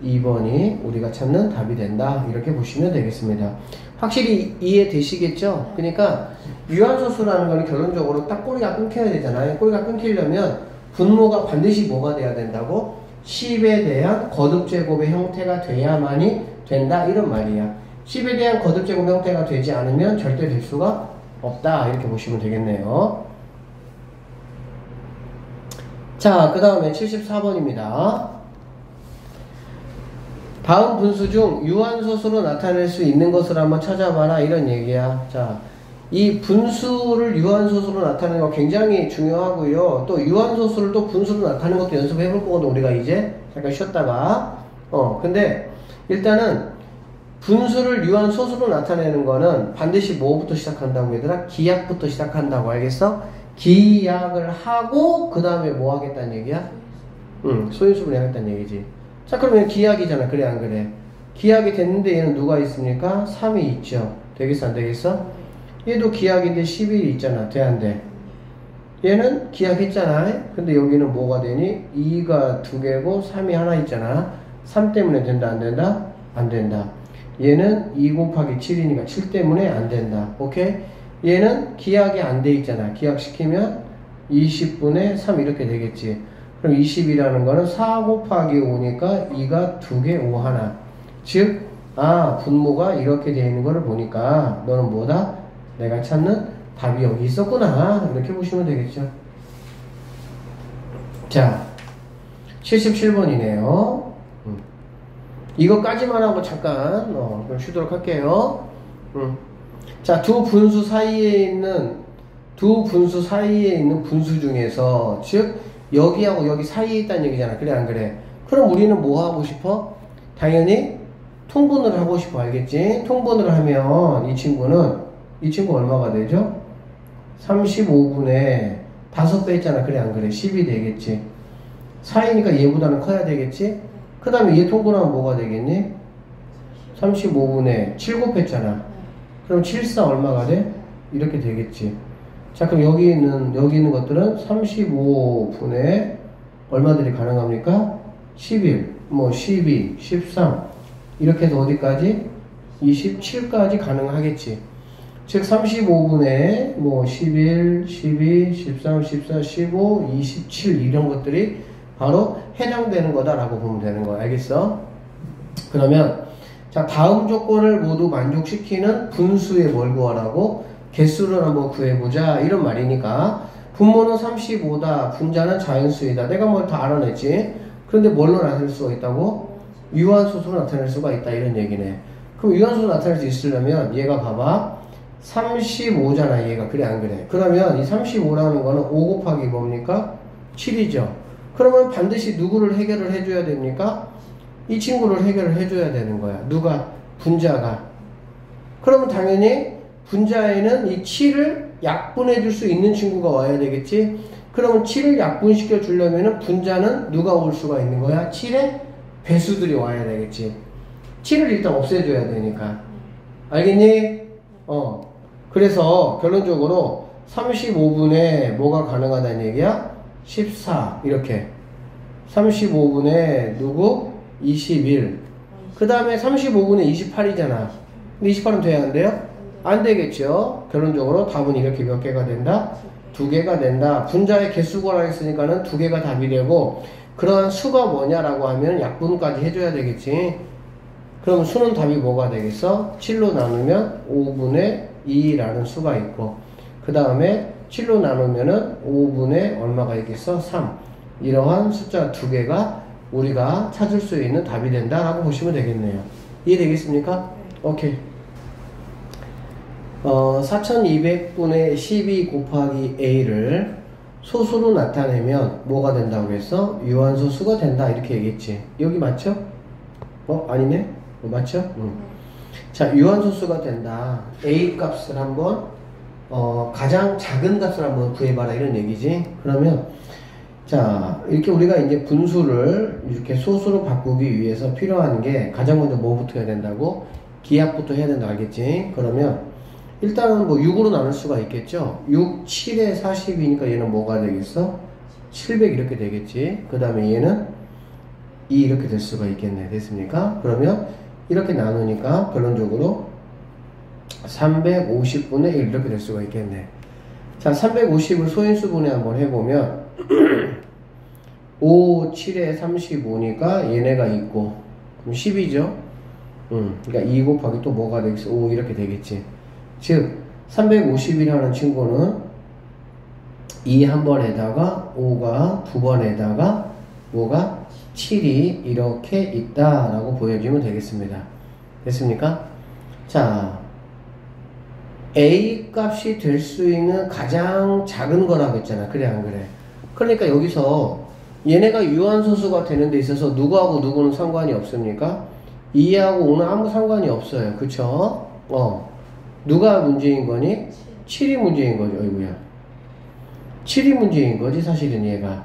2번이 우리가 찾는 답이 된다. 이렇게 보시면 되겠습니다. 확실히 이해되시겠죠? 그러니까 유한소수라는 건 결론적으로 딱 꼬리가 끊겨야 되잖아요. 꼬리가 끊기려면 분모가 반드시 뭐가 돼야 된다고? 10에 대한 거듭제곱의 형태가 돼야만이 된다. 이런 말이야. 10에 대한 거듭제곱 형태가 되지 않으면 절대 될 수가 없다. 이렇게 보시면 되겠네요. 자, 그 다음에 74번입니다. 다음 분수 중 유한소수로 나타낼 수 있는 것을 한번 찾아봐라. 이런 얘기야. 자, 이 분수를 유한소수로 나타내는 거 굉장히 중요하고요. 또 유한소수를 또 분수로 나타내는 것도 연습해 볼 거거든. 우리가 이제 잠깐 쉬었다가. 근데 일단은 분수를 유한소수로 나타내는 거는 반드시 뭐부터 시작한다고 얘들아? 기약부터 시작한다고. 알겠어? 기약을 하고 그 다음에 뭐 하겠다는 얘기야? 소인수분해 하겠다는 얘기지. 자, 그러면 기약이잖아. 그래 안 그래? 기약이 됐는데 얘는 누가 있습니까? 3이 있죠. 되겠어 안 되겠어? 얘도 기약인데 11이 있잖아. 돼 안 돼? 얘는 기약했잖아. 근데 여기는 뭐가 되니? 2가 2개고 3이 하나 있잖아. 3 때문에 된다 안 된다? 안 된다. 얘는 2 곱하기 7이니까 7 때문에 안 된다. 오케이? 얘는 기약이 안 돼 있잖아. 기약시키면 20분의 3 이렇게 되겠지. 그럼 20이라는 거는 4 곱하기 5니까 2가 2개 5 하나. 즉, 분모가 이렇게 되어 있는 거를 보니까 너는 뭐다? 내가 찾는 답이 여기 있었구나. 이렇게 보시면 되겠죠. 자, 77번이네요. 이거까지만 하고 잠깐 좀 쉬도록 할게요. 자, 두 분수 사이에 있는 분수 중에서 즉 여기하고 여기 사이에 있다는 얘기잖아. 그래 안 그래? 그럼 우리는 뭐 하고 싶어? 당연히 통분을 하고 싶어. 알겠지? 통분을 하면 이 친구 얼마가 되죠? 35분의 5배 있잖아. 그래 안 그래? 10이 되겠지. 4이니까 얘보다는 커야 되겠지? 그 다음에 얘 통분하면 뭐가 되겠니? 35분의 7 곱했잖아. 그럼 74 얼마가 돼? 이렇게 되겠지. 자, 그럼 여기 있는 것들은 35분의 얼마들이 가능합니까? 11, 12, 13 이렇게 해서 어디까지? 27까지 가능하겠지. 즉 35분의 11, 12, 13, 14, 15, 27 이런 것들이 바로 해당되는 거다라고 보면 되는 거야. 알겠어? 그러면 자, 다음 조건을 모두 만족시키는 분수의 뭘 구하라고? 개수를 한번 구해보자. 이런 말이니까 분모는 35다. 분자는 자연수이다. 내가 뭘 다 알아냈지? 그런데 뭘로 나타낼 수가 있다고? 유한소수로 나타낼 수가 있다. 이런 얘기네. 그럼 유한소수로 나타낼 수 있으려면 얘가 봐봐. 35잖아. 얘가. 그래 안 그래? 그러면 이 35라는 거는 5 곱하기 뭡니까? 7이죠. 그러면 반드시 누구를 해결을 해줘야 됩니까? 이 친구를 해결을 해줘야 되는 거야. 누가? 분자가. 그러면 당연히 분자에는 이 7을 약분해 줄 수 있는 친구가 와야 되겠지. 그러면 7을 약분시켜 주려면은 분자는 누가 올 수가 있는 거야? 7의 배수들이 와야 되겠지. 7을 일단 없애줘야 되니까. 알겠니? 그래서 결론적으로 35분에 뭐가 가능하다는 얘기야? 14 이렇게 35분에 누구? 21 그 다음에 35분에 28이잖아. 근데 28은 돼야 안 돼요? 안 되겠죠. 결론적으로 답은 이렇게 몇 개가 된다? 2개가 된다. 분자의 개수 구하라했으니까는 2개가 답이 되고, 그러한 수가 뭐냐라고 하면 약분까지 해줘야 되겠지. 그럼 수는 답이 뭐가 되겠어? 7로 나누면 5분의 2라는 수가 있고, 그 다음에 7로 나누면은 5분의 얼마가 있겠어? 3. 이러한 숫자 2개가 우리가 찾을 수 있는 답이 된다라고 보시면 되겠네요. 이해되겠습니까? 오케이. 4200분의 12 곱하기 a를 소수로 나타내면 뭐가 된다고 했어? 유한소 수가 된다 이렇게 얘기했지. 여기 맞죠? 아니네? 맞죠? 자, 유한소 수가 된다. a 값을 한번 가장 작은 값을 한번 구해봐라 이런 얘기지. 그러면 자, 이렇게 우리가 이제 분수를 이렇게 소수로 바꾸기 위해서 필요한 게 가장 먼저 뭐부터 해야 된다고? 기하부터 해야 된다 알겠지? 그러면 일단은 뭐 6으로 나눌 수가 있겠죠? 6, 7에 40이니까 얘는 뭐가 되겠어? 700 이렇게 되겠지? 그 다음에 얘는 2 이렇게 될 수가 있겠네. 됐습니까? 그러면 이렇게 나누니까 결론적으로 350분의 1 이렇게 될 수가 있겠네. 자, 350을 소인수분해 한번 해보면 5, 7에 35니까 얘네가 있고 그럼 10이죠? 그러니까 2 곱하기 또 뭐가 되겠어? 5 이렇게 되겠지. 즉 350이라는 친구는 2 한 번에다가 5가 두 번에다가 뭐가 7이 이렇게 있다라고 보여주면 되겠습니다. 됐습니까? 자, A 값이 될 수 있는 가장 작은 거라고 했잖아. 그래 안 그래? 그러니까 여기서 얘네가 유한소수가 되는 데 있어서 누구하고 누구는 상관이 없습니까? 2하고 5는 아무 상관이 없어요. 그쵸? 누가 문제인 거니? 7이 문제인 거죠. 어이구야. 7이 문제인 거지 사실은 얘가.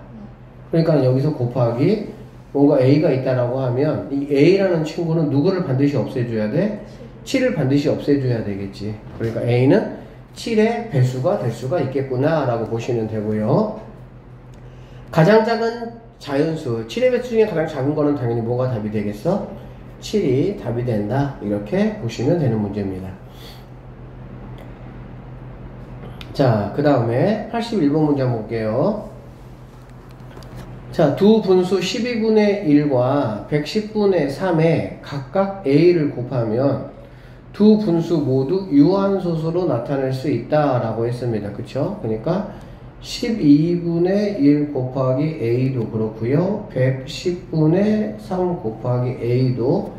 그러니까 여기서 곱하기 뭔가 A가 있다라고 하면 이 A라는 친구는 누구를 반드시 없애줘야 돼? 7을 반드시 없애줘야 되겠지. 그러니까 A는 7의 배수가 될 수가 있겠구나 라고 보시면 되고요. 가장 작은 자연수 7의 배수 중에 가장 작은 거는 당연히 뭐가 답이 되겠어? 7이 답이 된다 이렇게 보시면 되는 문제입니다. 자, 그 다음에 81번 문제 한번 볼게요. 자, 두 분수 12분의 1과 110분의 3에 각각 a를 곱하면 두 분수 모두 유한소수로 나타낼 수 있다라고 했습니다. 그쵸? 그러니까 12분의 1 곱하기 a도 그렇고요. 110분의 3 곱하기 a도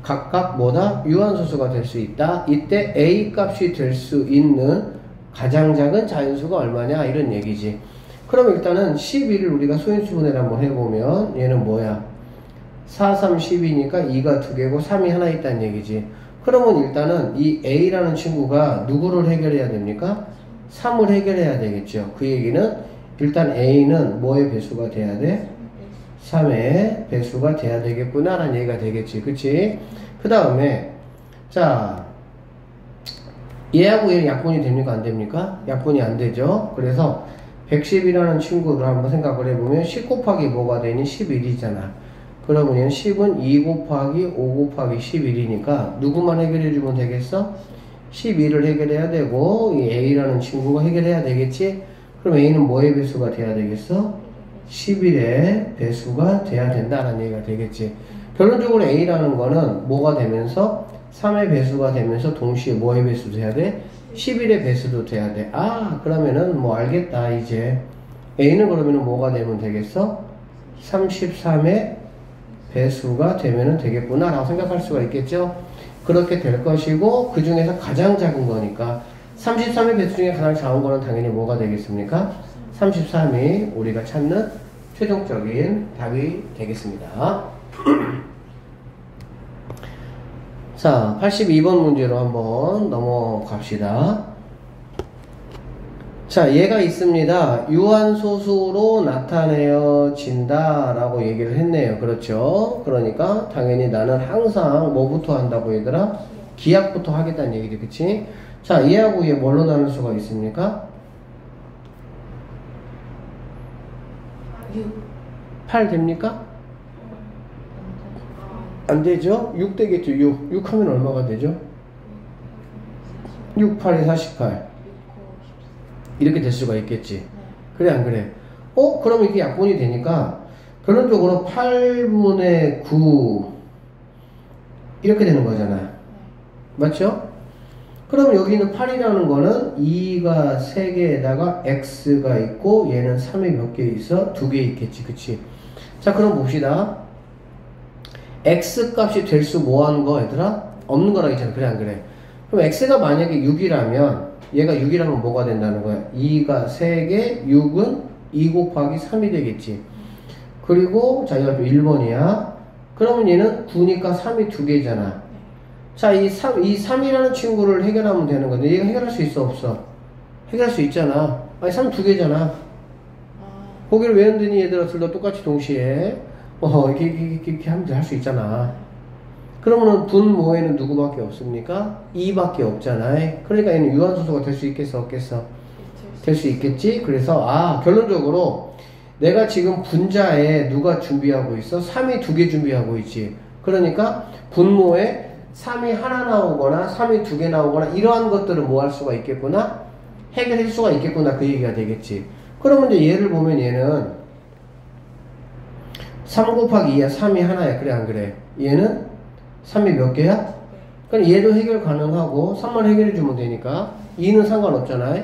각각 뭐다? 유한소수가 될 수 있다. 이때 a 값이 될 수 있는 가장 작은 자연수가 얼마냐 이런 얘기지. 그럼 일단은 12를 우리가 소인수분해를 한번 해보면 얘는 뭐야? 4, 3, 12니까 2가 2개고 3이 하나 있다는 얘기지. 그러면 일단은 이 a라는 친구가 누구를 해결해야 됩니까? 3을 해결해야 되겠죠. 그 얘기는 일단 a는 뭐의 배수가 돼야 돼? 3의 배수가 돼야 되겠구나 라는 얘기가 되겠지. 그치? 그 다음에 자, 얘하고 얘는 약분이 됩니까? 안 됩니까? 약분이 안 되죠. 그래서 110이라는 친구를 한번 생각을 해보면 10 곱하기 뭐가 되니? 11이잖아. 그러면 얘는 10은 2 곱하기 5 곱하기 11이니까 누구만 해결해주면 되겠어? 12를 해결해야 되고 이 a라는 친구가 해결해야 되겠지? 그럼 a는 뭐의 배수가 돼야 되겠어? 11의 배수가 돼야 된다는 얘기가 되겠지. 결론적으로 a라는 거는 뭐가 되면서 3의 배수가 되면서 동시에 뭐의 배수도 돼야 돼? 11의 배수도 돼야 돼. 아, 그러면은 뭐 알겠다 이제. a는 그러면은 뭐가 되면 되겠어? 33의 배수가 되면은 되겠구나 라고 생각할 수가 있겠죠. 그렇게 될 것이고 그 중에서 가장 작은 거니까 33의 배수 중에 가장 작은 거는 당연히 뭐가 되겠습니까? 33이 우리가 찾는 최종적인 답이 되겠습니다. 자, 82번 문제로 한번 넘어갑시다. 자, 얘가 있습니다. 유한소수로 나타내어진다 라고 얘기를 했네요. 그렇죠? 그러니까 당연히 나는 항상 뭐부터 한다고 얘들아? 기약부터 하겠다는 얘기지. 그치? 자, 얘하고 얘 뭘로 나눌 수가 있습니까? 8 됩니까? 안 되죠? 6 되겠죠? 6 하면 얼마가 되죠? 6, 8이 48 이렇게 될 수가 있겠지. 그래 안 그래? 그럼 이게 약분이 되니까 결론적으로 8분의 9 이렇게 되는 거잖아. 맞죠? 그럼 여기는 8이라는 거는 2가 3개에다가 x가 있고 얘는 3이 몇 개 있어? 2개 있겠지. 그치? 자, 그럼 봅시다. x 값이 될 수 뭐 하는 거 얘들아? 없는 거라 했잖아. 그래 안 그래? 그럼 x가 만약에 6이라면 얘가 6이라면 뭐가 된다는 거야? 2가 3개, 6은 2 곱하기 3이 되겠지. 그리고 자, 이거 1번이야. 그러면 얘는 9니까 3이 2개잖아. 자, 이 3이라는 친구를 해결하면 되는 건데 얘가 해결할 수 있어 없어? 해결할 수 있잖아. 아니 3 2개잖아. 거기를 왜 흔드니 얘들아? 둘 다 똑같이 동시에 이렇게 하면 할 수 있잖아. 그러면은 분모에는 누구밖에 없습니까? 2밖에 없잖아. 그러니까 얘는 유한소수가 될 수 있겠어 없겠어? 될 수 있겠지. 그래서 결론적으로 내가 지금 분자에 누가 준비하고 있어? 3이 2개 준비하고 있지. 그러니까 분모에 3이 하나 나오거나 3이 2개 나오거나 이러한 것들을 뭐 할 수가 있겠구나? 해결할 수가 있겠구나. 그 얘기가 되겠지. 그러면 이제 얘를 보면 얘는 3 곱하기 2야. 3이 하나야. 그래 안 그래? 얘는 3이 몇 개야? 그러니까 얘도 해결 가능하고 3만 해결해주면 되니까 2는 상관없잖아.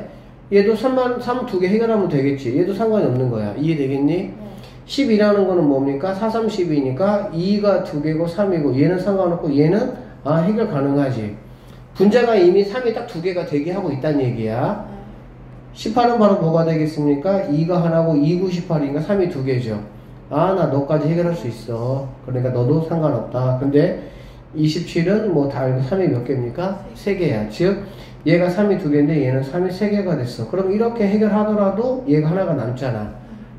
얘도 3 2개 해결하면 되겠지. 얘도 상관이 없는 거야. 이해되겠니? 10이라는 거는 뭡니까? 4, 3, 12니까 2가 2개고 3이고 얘는 상관없고 얘는 해결 가능하지. 분자가 이미 3이 딱 2개가 되게 하고 있다는 얘기야. 18은 바로 뭐가 되겠습니까? 2가 하나고 2, 9, 18이니까 3이 2개죠. 나 너까지 해결할 수 있어. 그러니까 너도 상관없다. 근데 27은 뭐 다 알고 3이 몇 개입니까? 3개야. 즉 얘가 3이 2개인데 얘는 3이 3개가 됐어. 그럼 이렇게 해결하더라도 얘가 하나가 남잖아.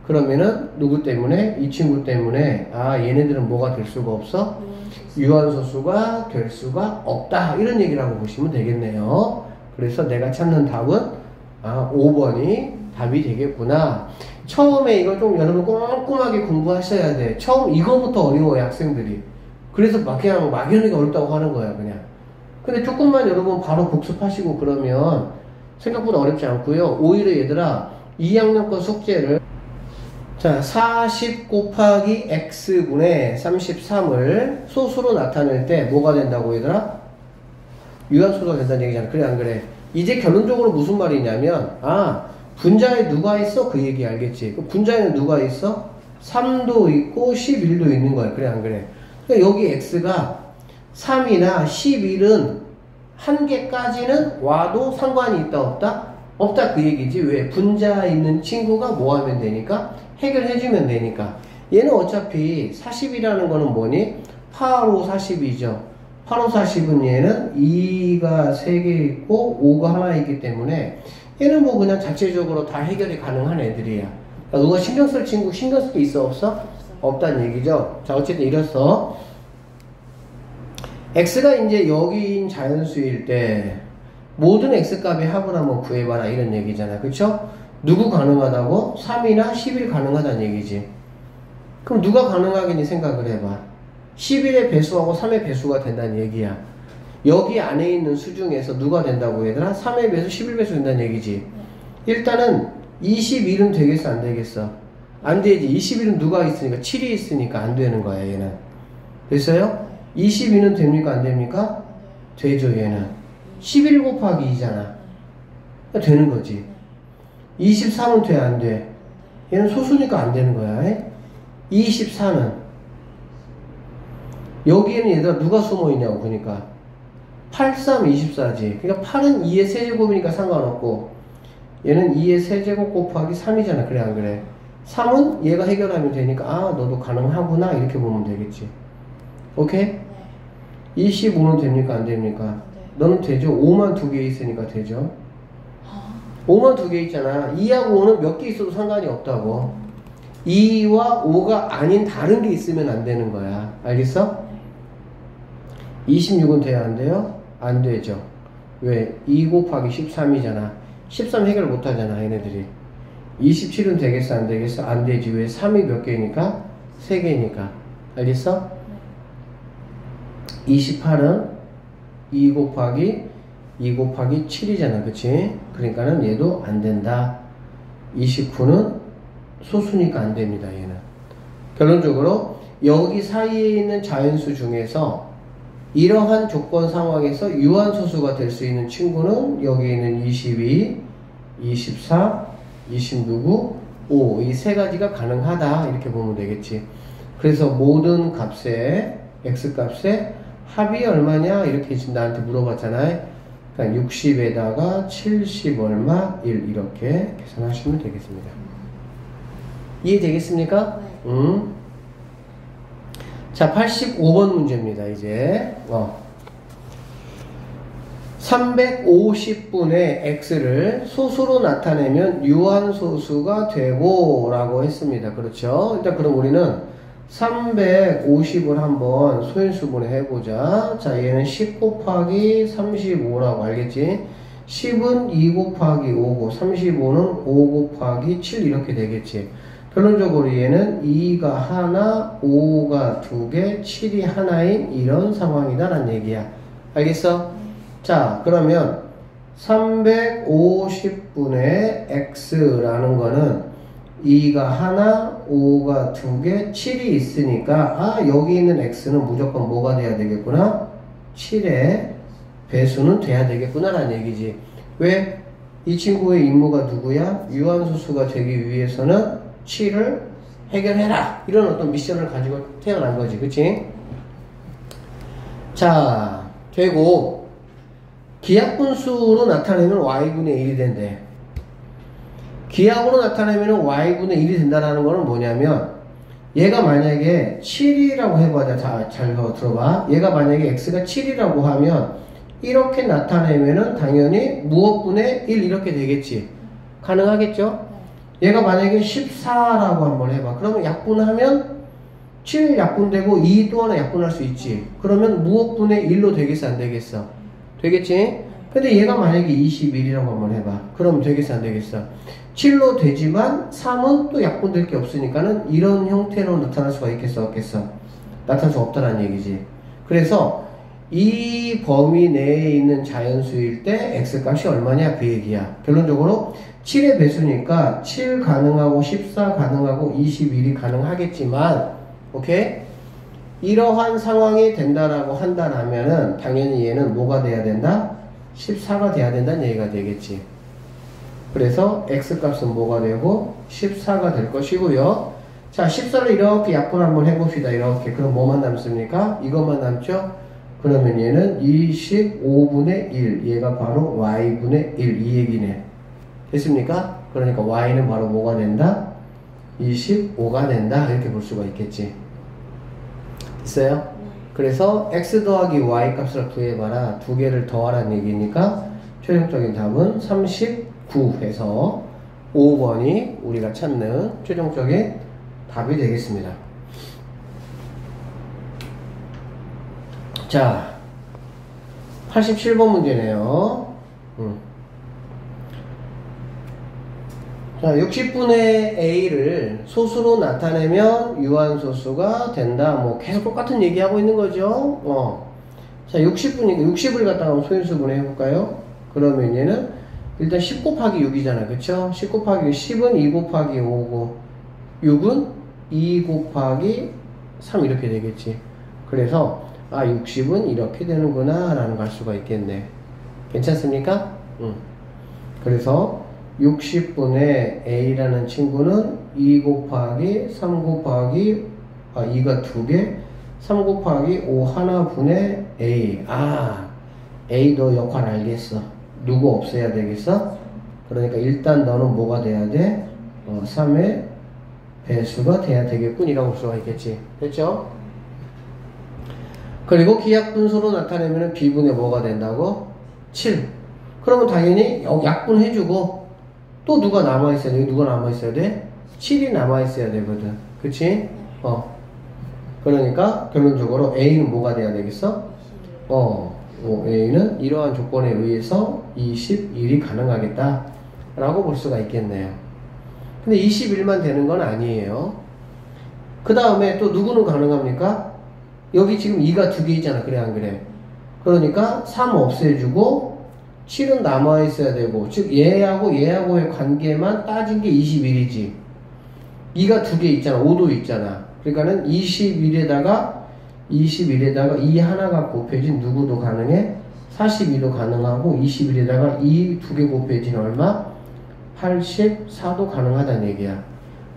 그러면은 누구 때문에? 이 친구 때문에 얘네들은 뭐가 될 수가 없어? 유한소수가 될 수가 없다. 이런 얘기를 하고 보시면 되겠네요. 그래서 내가 찾는 답은 5번이 답이 되겠구나. 처음에 이걸 좀 여러분 꼼꼼하게 공부하셔야 돼. 처음 이거부터 어려워요, 학생들이. 그래서 그냥 막연하게 어렵다고 하는 거야, 그냥. 근데 조금만 여러분 바로 복습하시고 그러면 생각보다 어렵지 않고요. 오히려 얘들아 2학년 거 숙제를 40 곱하기 x분의 33을 소수로 나타낼 때 뭐가 된다고 얘들아? 유한소수가 된다는 얘기잖아. 그래 안 그래? 이제 결론적으로 무슨 말이냐면 분자에 누가 있어? 그 얘기 알겠지? 그 분자에는 누가 있어? 3도 있고 11도 있는 거야. 그래 안 그래? 그러니까 여기 x가 3이나 11은 한 개까지는 와도 상관이 있다 없다? 없다 그 얘기지. 왜? 분자에 있는 친구가 뭐 하면 되니까? 해결해주면 되니까. 얘는 어차피 40이라는 거는 뭐니? 8, 5, 40이죠. 8, 5, 40은 얘는 2가 3개 있고 5가 하나 있기 때문에 얘는 뭐 그냥 자체적으로 다 해결이 가능한 애들이야. 그러니까 누가 신경 쓸 친구 신경 쓸 게 있어 없어? 없다는 얘기죠. 자, 어쨌든 이랬어. x가 이제 여기인 자연수일 때 모든 x값의 합을 한번 구해봐라 이런 얘기잖아. 그쵸? 누구 가능하다고? 3이나 11 가능하다는 얘기지. 그럼 누가 가능하겠니 생각을 해봐. 11의 배수하고 3의 배수가 된다는 얘기야. 여기 안에 있는 수 중에서 누가 된다고 얘들아? 3의 배수, 11 배수 된다는 얘기지. 일단은 21은 되겠어 안 되겠어? 안 되지. 21은 누가 있으니까 7이 있으니까 안 되는 거야 얘는. 됐어요? 22는 됩니까 안 됩니까? 되죠 얘는. 11 곱하기 2잖아. 그러니까 되는 거지. 23은 돼 안 돼? 얘는 소수니까 안 되는 거야. 24는 여기에는 얘들아 누가 숨어 있냐고. 그러니까 8, 3, 24지. 그러니까 8은 2의 세제곱이니까 상관없고 얘는 2의 세제곱 곱하기 3이잖아. 그래 안 그래? 3은 얘가 해결하면 되니까 너도 가능하구나 이렇게 보면 되겠지. 오케이? 25는 됩니까? 안 됩니까? 네. 너는 되죠? 5만 2개 있으니까 되죠? 5만 2개 있잖아. 2하고 5는 몇 개 있어도 상관이 없다고. 2와 5가 아닌 다른 게 있으면 안 되는 거야. 알겠어? 26은 돼야 안 돼요? 안 되죠. 왜? 2 곱하기 13이잖아. 13 해결 못 하잖아, 얘네들이. 27은 되겠어? 안 되겠어? 안 되지. 왜? 3이 몇 개니까? 3개니까. 알겠어? 28은 2 곱하기 7이잖아. 그치? 그러니까는 얘도 안 된다. 29는 소수니까 안 됩니다. 얘는. 결론적으로 여기 사이에 있는 자연수 중에서 이러한 조건 상황에서 유한소수가 될 수 있는 친구는 여기 있는 22, 24, 26, 5 이 세 가지가 가능하다 이렇게 보면 되겠지. 그래서 모든 값에 x값에 합이 얼마냐 이렇게 지금 나한테 물어봤잖아요. 그러니까 60에다가 70 얼마 1 이렇게 계산하시면 되겠습니다. 이해되겠습니까? 네. 자, 85번 문제입니다. 이제 350분의 x를 소수로 나타내면 유한소수가 되고 라고 했습니다. 그렇죠? 일단 그럼 우리는 350을 한번 소인수분해 해보자. 자, 얘는 10 곱하기 35라고 알겠지? 10은 2 곱하기 5고 35는 5 곱하기 7 이렇게 되겠지. 결론적으로 얘는 2가 하나, 5가 2개, 7이 하나인 이런 상황이다 라는 얘기야. 알겠어? 자, 그러면 350분의 x라는 거는 2가 하나, 5가 2개, 7이 있으니까 여기 있는 x는 무조건 뭐가 돼야 되겠구나? 7의 배수는 돼야 되겠구나 라는 얘기지. 왜? 이 친구의 임무가 누구야? 유한소수가 되기 위해서는 7을 해결해라 이런 어떤 미션을 가지고 태어난 거지. 그치? 자, 되고 기하분수로 나타내면 y분의 1이 된대. 기하으로 나타내면 y분의 1이 된다는 거는 뭐냐면 얘가 만약에 7이라고 해봐. 잘 들어봐. 얘가 만약에 x가 7이라고 하면 이렇게 나타내면은 당연히 무엇분의 1 이렇게 되겠지. 가능하겠죠? 얘가 만약에 14라고 한번 해봐. 그러면 약분하면 7 약분되고 2 또 하나 약분할 수 있지. 그러면 무엇분의 1로 되겠어? 안 되겠어? 되겠지? 근데 얘가 만약에 21이라고 한번 해봐. 그럼 되겠어? 안 되겠어? 7로 되지만 3은 또 약분될 게 없으니까는 이런 형태로 나타날 수가 있겠어? 없겠어? 나타날 수 없다는 얘기지. 그래서 이 범위 내에 있는 자연수일 때 x값이 얼마냐 그 얘기야. 결론적으로 7의 배수니까 7 가능하고 14 가능하고 21이 가능하겠지만 오케이? 이러한 상황이 된다라고 한다라면은 당연히 얘는 뭐가 돼야 된다? 14가 돼야 된다는 얘기가 되겠지. 그래서 x값은 뭐가 되고 14가 될 것이고요. 자, 14를 이렇게 약분 한번 해봅시다. 이렇게. 그럼 뭐만 남습니까? 이것만 남죠? 그러면 얘는 25분의 1 얘가 바로 y분의 1 이 얘기네. 됐습니까? 그러니까 y는 바로 뭐가 된다? 25가 된다 이렇게 볼 수가 있겠지. 됐어요? 그래서 x 더하기 y 값을 구해봐라. 두 개를 더하라는 얘기니까 최종적인 답은 39 해서 5번이 우리가 찾는 최종적인 답이 되겠습니다. 자, 87번 문제네요. 자, 60분의 a를 소수로 나타내면 유한소수가 된다. 뭐 계속 똑같은 얘기하고 있는 거죠. 자, 60분이니까 60을 갖다가 소인수분해 해볼까요? 그러면 얘는 일단 10 곱하기 6이잖아. 그쵸? 10 곱하기 10은 2 곱하기 5고 6은 2 곱하기 3 이렇게 되겠지. 그래서 60은 이렇게 되는구나 라는 걸 알 수가 있겠네. 괜찮습니까? 그래서 60분의 a라는 친구는 2 곱하기 3 곱하기 2가 2개 3 곱하기 5 하나분의 a. a 너 역할 알겠어. 누구 없애야 되겠어? 그러니까 일단 너는 뭐가 돼야 돼? 3의 배수가 돼야 되겠군 이라고 볼 수가 있겠지. 됐죠? 그리고 기약분수로 나타내면 B분의 뭐가 된다고? 7. 그러면 당연히 약분해주고 또 누가 남아있어야 돼? 누가 남아있어야 돼? 7이 남아있어야 되거든. 그치? 그러니까 결론적으로 A는 뭐가 돼야 되겠어? A는 이러한 조건에 의해서 21이 가능하겠다 라고 볼 수가 있겠네요. 근데 21만 되는 건 아니에요. 그 다음에 또 누구는 가능합니까? 여기 지금 2가 2개 있잖아. 그래 안 그래? 그러니까 3 없애주고 7은 남아있어야 되고, 즉 얘하고의 관계만 따진 게 21이지. 2가 2개 있잖아. 5도 있잖아. 그러니까는 21에다가 이 하나가 곱해진 누구도 가능해? 42도 가능하고 21에다가 이 두 개 곱해진 얼마? 84도 가능하다는 얘기야.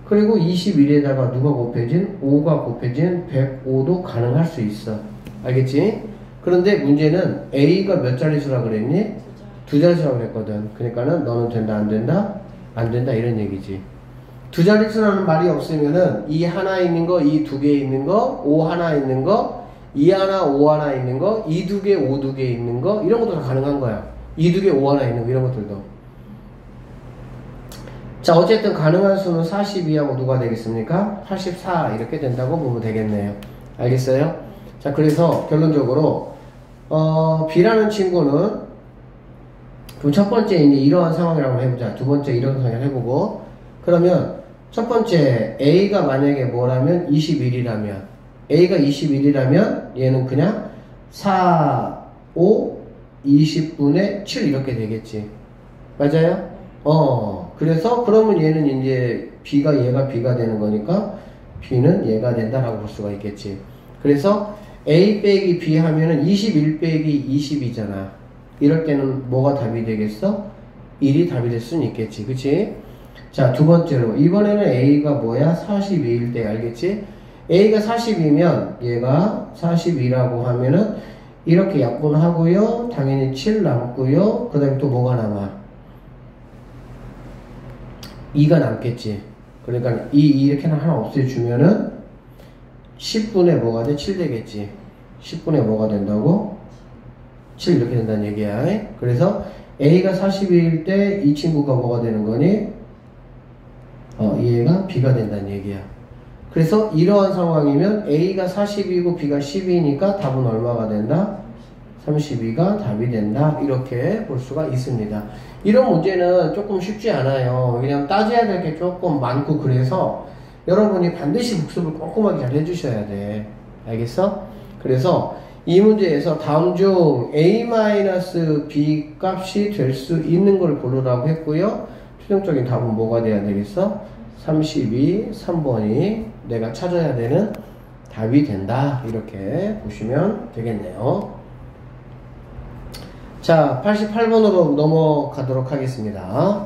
그리고 21에다가 누가 곱해진? 5가 곱해진 105도 가능할 수 있어. 알겠지? 그런데 문제는 A가 몇 자릿수라 그랬니? 두 자릿수라고 그랬거든. 그러니까는 너는 된다 안 된다? 안 된다 이런 얘기지. 두 자릿수라는 말이 없으면은 이 하나 있는 거, 이 두 개 있는 거, 5 하나 있는 거, 이 하나, 5 하나 있는 거, 이 두 개, 5 두 개 있는 거 이런 것도 다 가능한 거야. 이 두 개, 5 하나 있는 거 이런 것들도. 자, 어쨌든 가능한 수는 42하고 누가 되겠습니까? 84 이렇게 된다고 보면 되겠네요. 알겠어요? 자, 그래서 결론적으로 B라는 친구는 그럼 첫 번째 이제 이러한 상황이라고 해보자. 두 번째 이런 상황을 해보고 그러면 첫 번째 A가 만약에 뭐라면 21이라면 A가 21이라면 얘는 그냥 4, 5, 20분의 7 이렇게 되겠지. 맞아요? 그래서 그러면 얘는 이제 얘가 B가 되는 거니까 B는 얘가 된다라고 볼 수가 있겠지. 그래서 A 빼기 B 하면은 21 빼기 20이잖아. 이럴 때는 뭐가 답이 되겠어? 1이 답이 될 수는 있겠지. 그치? 자, 두 번째로 이번에는 A가 뭐야? 42일 때 알겠지? A가 40이면 얘가 42라고 하면은 이렇게 약분하고요. 당연히 7 남고요. 그 다음에 또 뭐가 남아? 2가 남겠지. 그러니까 이렇게 하나 없애주면은 10분의 뭐가 돼? 7 되겠지. 10분의 뭐가 된다고? 7 이렇게 된다는 얘기야. 그래서 A가 42일 때 이 친구가 뭐가 되는 거니? 얘가 B가 된다는 얘기야. 그래서 이러한 상황이면 A가 40이고 B가 10이니까 답은 얼마가 된다? 32가 답이 된다. 이렇게 볼 수가 있습니다. 이런 문제는 조금 쉽지 않아요. 왜냐면 따져야 될 게 조금 많고 그래서 여러분이 반드시 복습을 꼼꼼하게 잘 해주셔야 돼. 알겠어? 그래서 이 문제에서 다음 중 A-B 값이 될 수 있는 걸 고르라고 했고요. 최종적인 답은 뭐가 돼야 되겠어? 32, 3번이 내가 찾아야 되는 답이 된다. 이렇게 보시면 되겠네요. 자, 88번으로 넘어가도록 하겠습니다.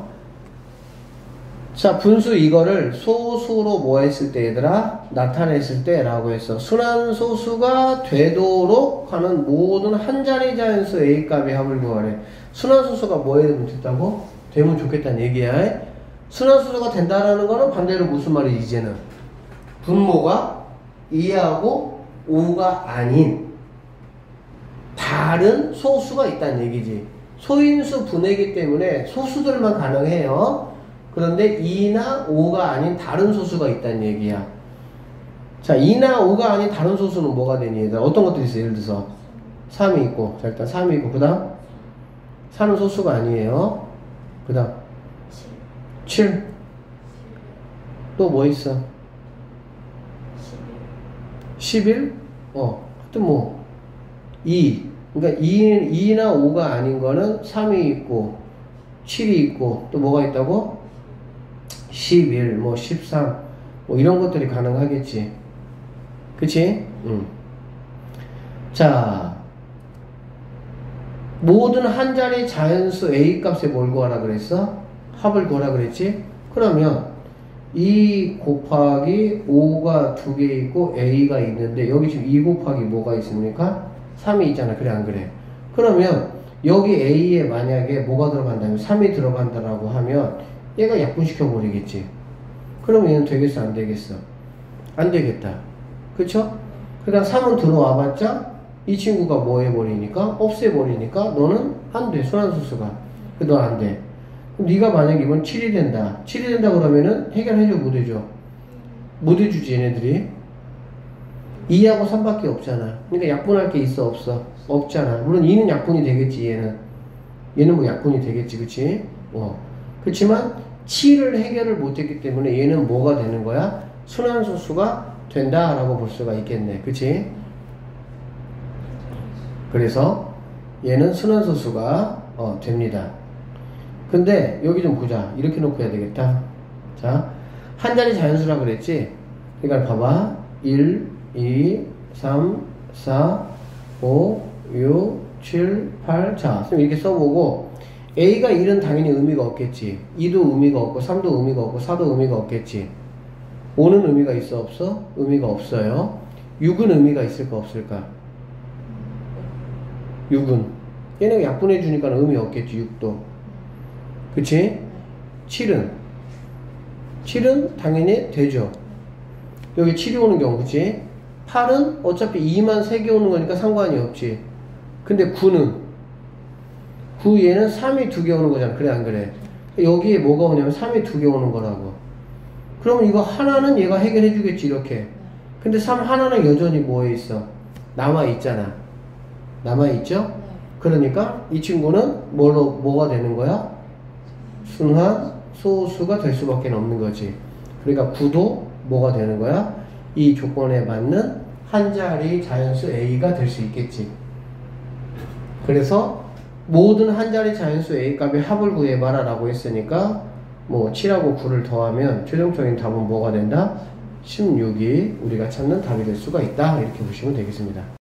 자, 분수 이거를 소수로 뭐 했을 때 얘들아? 나타냈을 때 라고 했어. 순환소수가 되도록 하는 모든 한 자리 자연수 A 값의 합을 구하래. 순환소수가 뭐 해야 됐다고? 되면 좋겠다는 얘기야. 순환소수가 된다라는 거는 반대로 무슨 말이지 이제는? 분모가 2하고 5가 아닌 다른 소수가 있다는 얘기지. 소인수 분해이기 때문에 소수들만 가능해요. 그런데 2나 5가 아닌 다른 소수가 있다는 얘기야. 자, 2나 5가 아닌 다른 소수는 뭐가 되니? 얘들아? 어떤 것들이 있어요? 예를 들어서 3이 있고, 자, 일단 3이 있고, 그 다음 3은 소수가 아니에요. 그 다음 7. 또 뭐 있어? 11? 하여튼 뭐 2. 그러니까 2나 5가 아닌 거는 3이 있고 7이 있고 또 뭐가 있다고? 11, 뭐 13, 뭐 이런 것들이 가능하겠지. 그치? 자, 모든 한 자리 자연수 A 값에 뭘 구하라 그랬어? 합을 구하라 그랬지? 그러면 2 곱하기 5가 2개 있고 A가 있는데 여기 지금 2 곱하기 뭐가 있습니까? 3이 있잖아. 그래 안 그래? 그러면 여기 A에 만약에 뭐가 들어간다면 3이 들어간다라고 하면 얘가 약분시켜 버리겠지. 그러면 얘는 되겠어 안 되겠어? 안 되겠다. 그쵸? 그러니까 3은 들어와 봤자 이 친구가 뭐 해버리니까? 없애버리니까 너는 안 돼. 순환소수가. 너 안 돼. 그럼 네가 만약에 이번 7이 된다. 7이 된다 그러면은 해결해줘, 못 해줘? 못 해주지, 얘네들이. 2하고 3밖에 없잖아. 그러니까 약분할 게 있어, 없어? 없잖아. 물론 2는 약분이 되겠지, 얘는. 얘는 뭐 약분이 되겠지, 그치? 그렇지만 7을 해결을 못했기 때문에 얘는 뭐가 되는 거야? 순환소수가 된다라고 볼 수가 있겠네. 그치? 그래서 얘는 순환소수가 됩니다. 근데 여기 좀 보자. 이렇게 놓고 해야 되겠다. 자, 한 자리 자연수라 그랬지? 그러니까 봐봐. 1, 2, 3, 4, 5, 6, 7, 8. 자, 그럼 이렇게 써보고 A가 1은 당연히 의미가 없겠지. 2도 의미가 없고 3도 의미가 없고 4도 의미가 없겠지. 5는 의미가 있어, 없어? 의미가 없어요. 6은 의미가 있을까, 없을까? 6은 얘네가 약분해 주니까 의미 없겠지. 6도. 그치? 7은 당연히 되죠. 여기 7이 오는 경우, 그치? 8은 어차피 2만 3개 오는 거니까 상관이 없지. 근데 9는 9 얘는 3이 2개 오는 거잖아. 그래, 안 그래? 여기에 뭐가 오냐면 3이 2개 오는 거라고. 그러면 이거 하나는 얘가 해결해 주겠지, 이렇게. 근데 3 하나는 여전히 뭐에 있어? 남아있잖아. 남아있죠? 그러니까 이 친구는 뭐가 되는 거야? 순환 소수가 될 수밖에 없는 거지. 그러니까 9도 뭐가 되는 거야? 이 조건에 맞는 한 자리 자연수 A가 될 수 있겠지. 그래서 모든 한 자리 자연수 A 값의 합을 구해봐라 라고 했으니까 뭐 7하고 9를 더하면 최종적인 답은 뭐가 된다? 16이 우리가 찾는 답이 될 수가 있다. 이렇게 보시면 되겠습니다.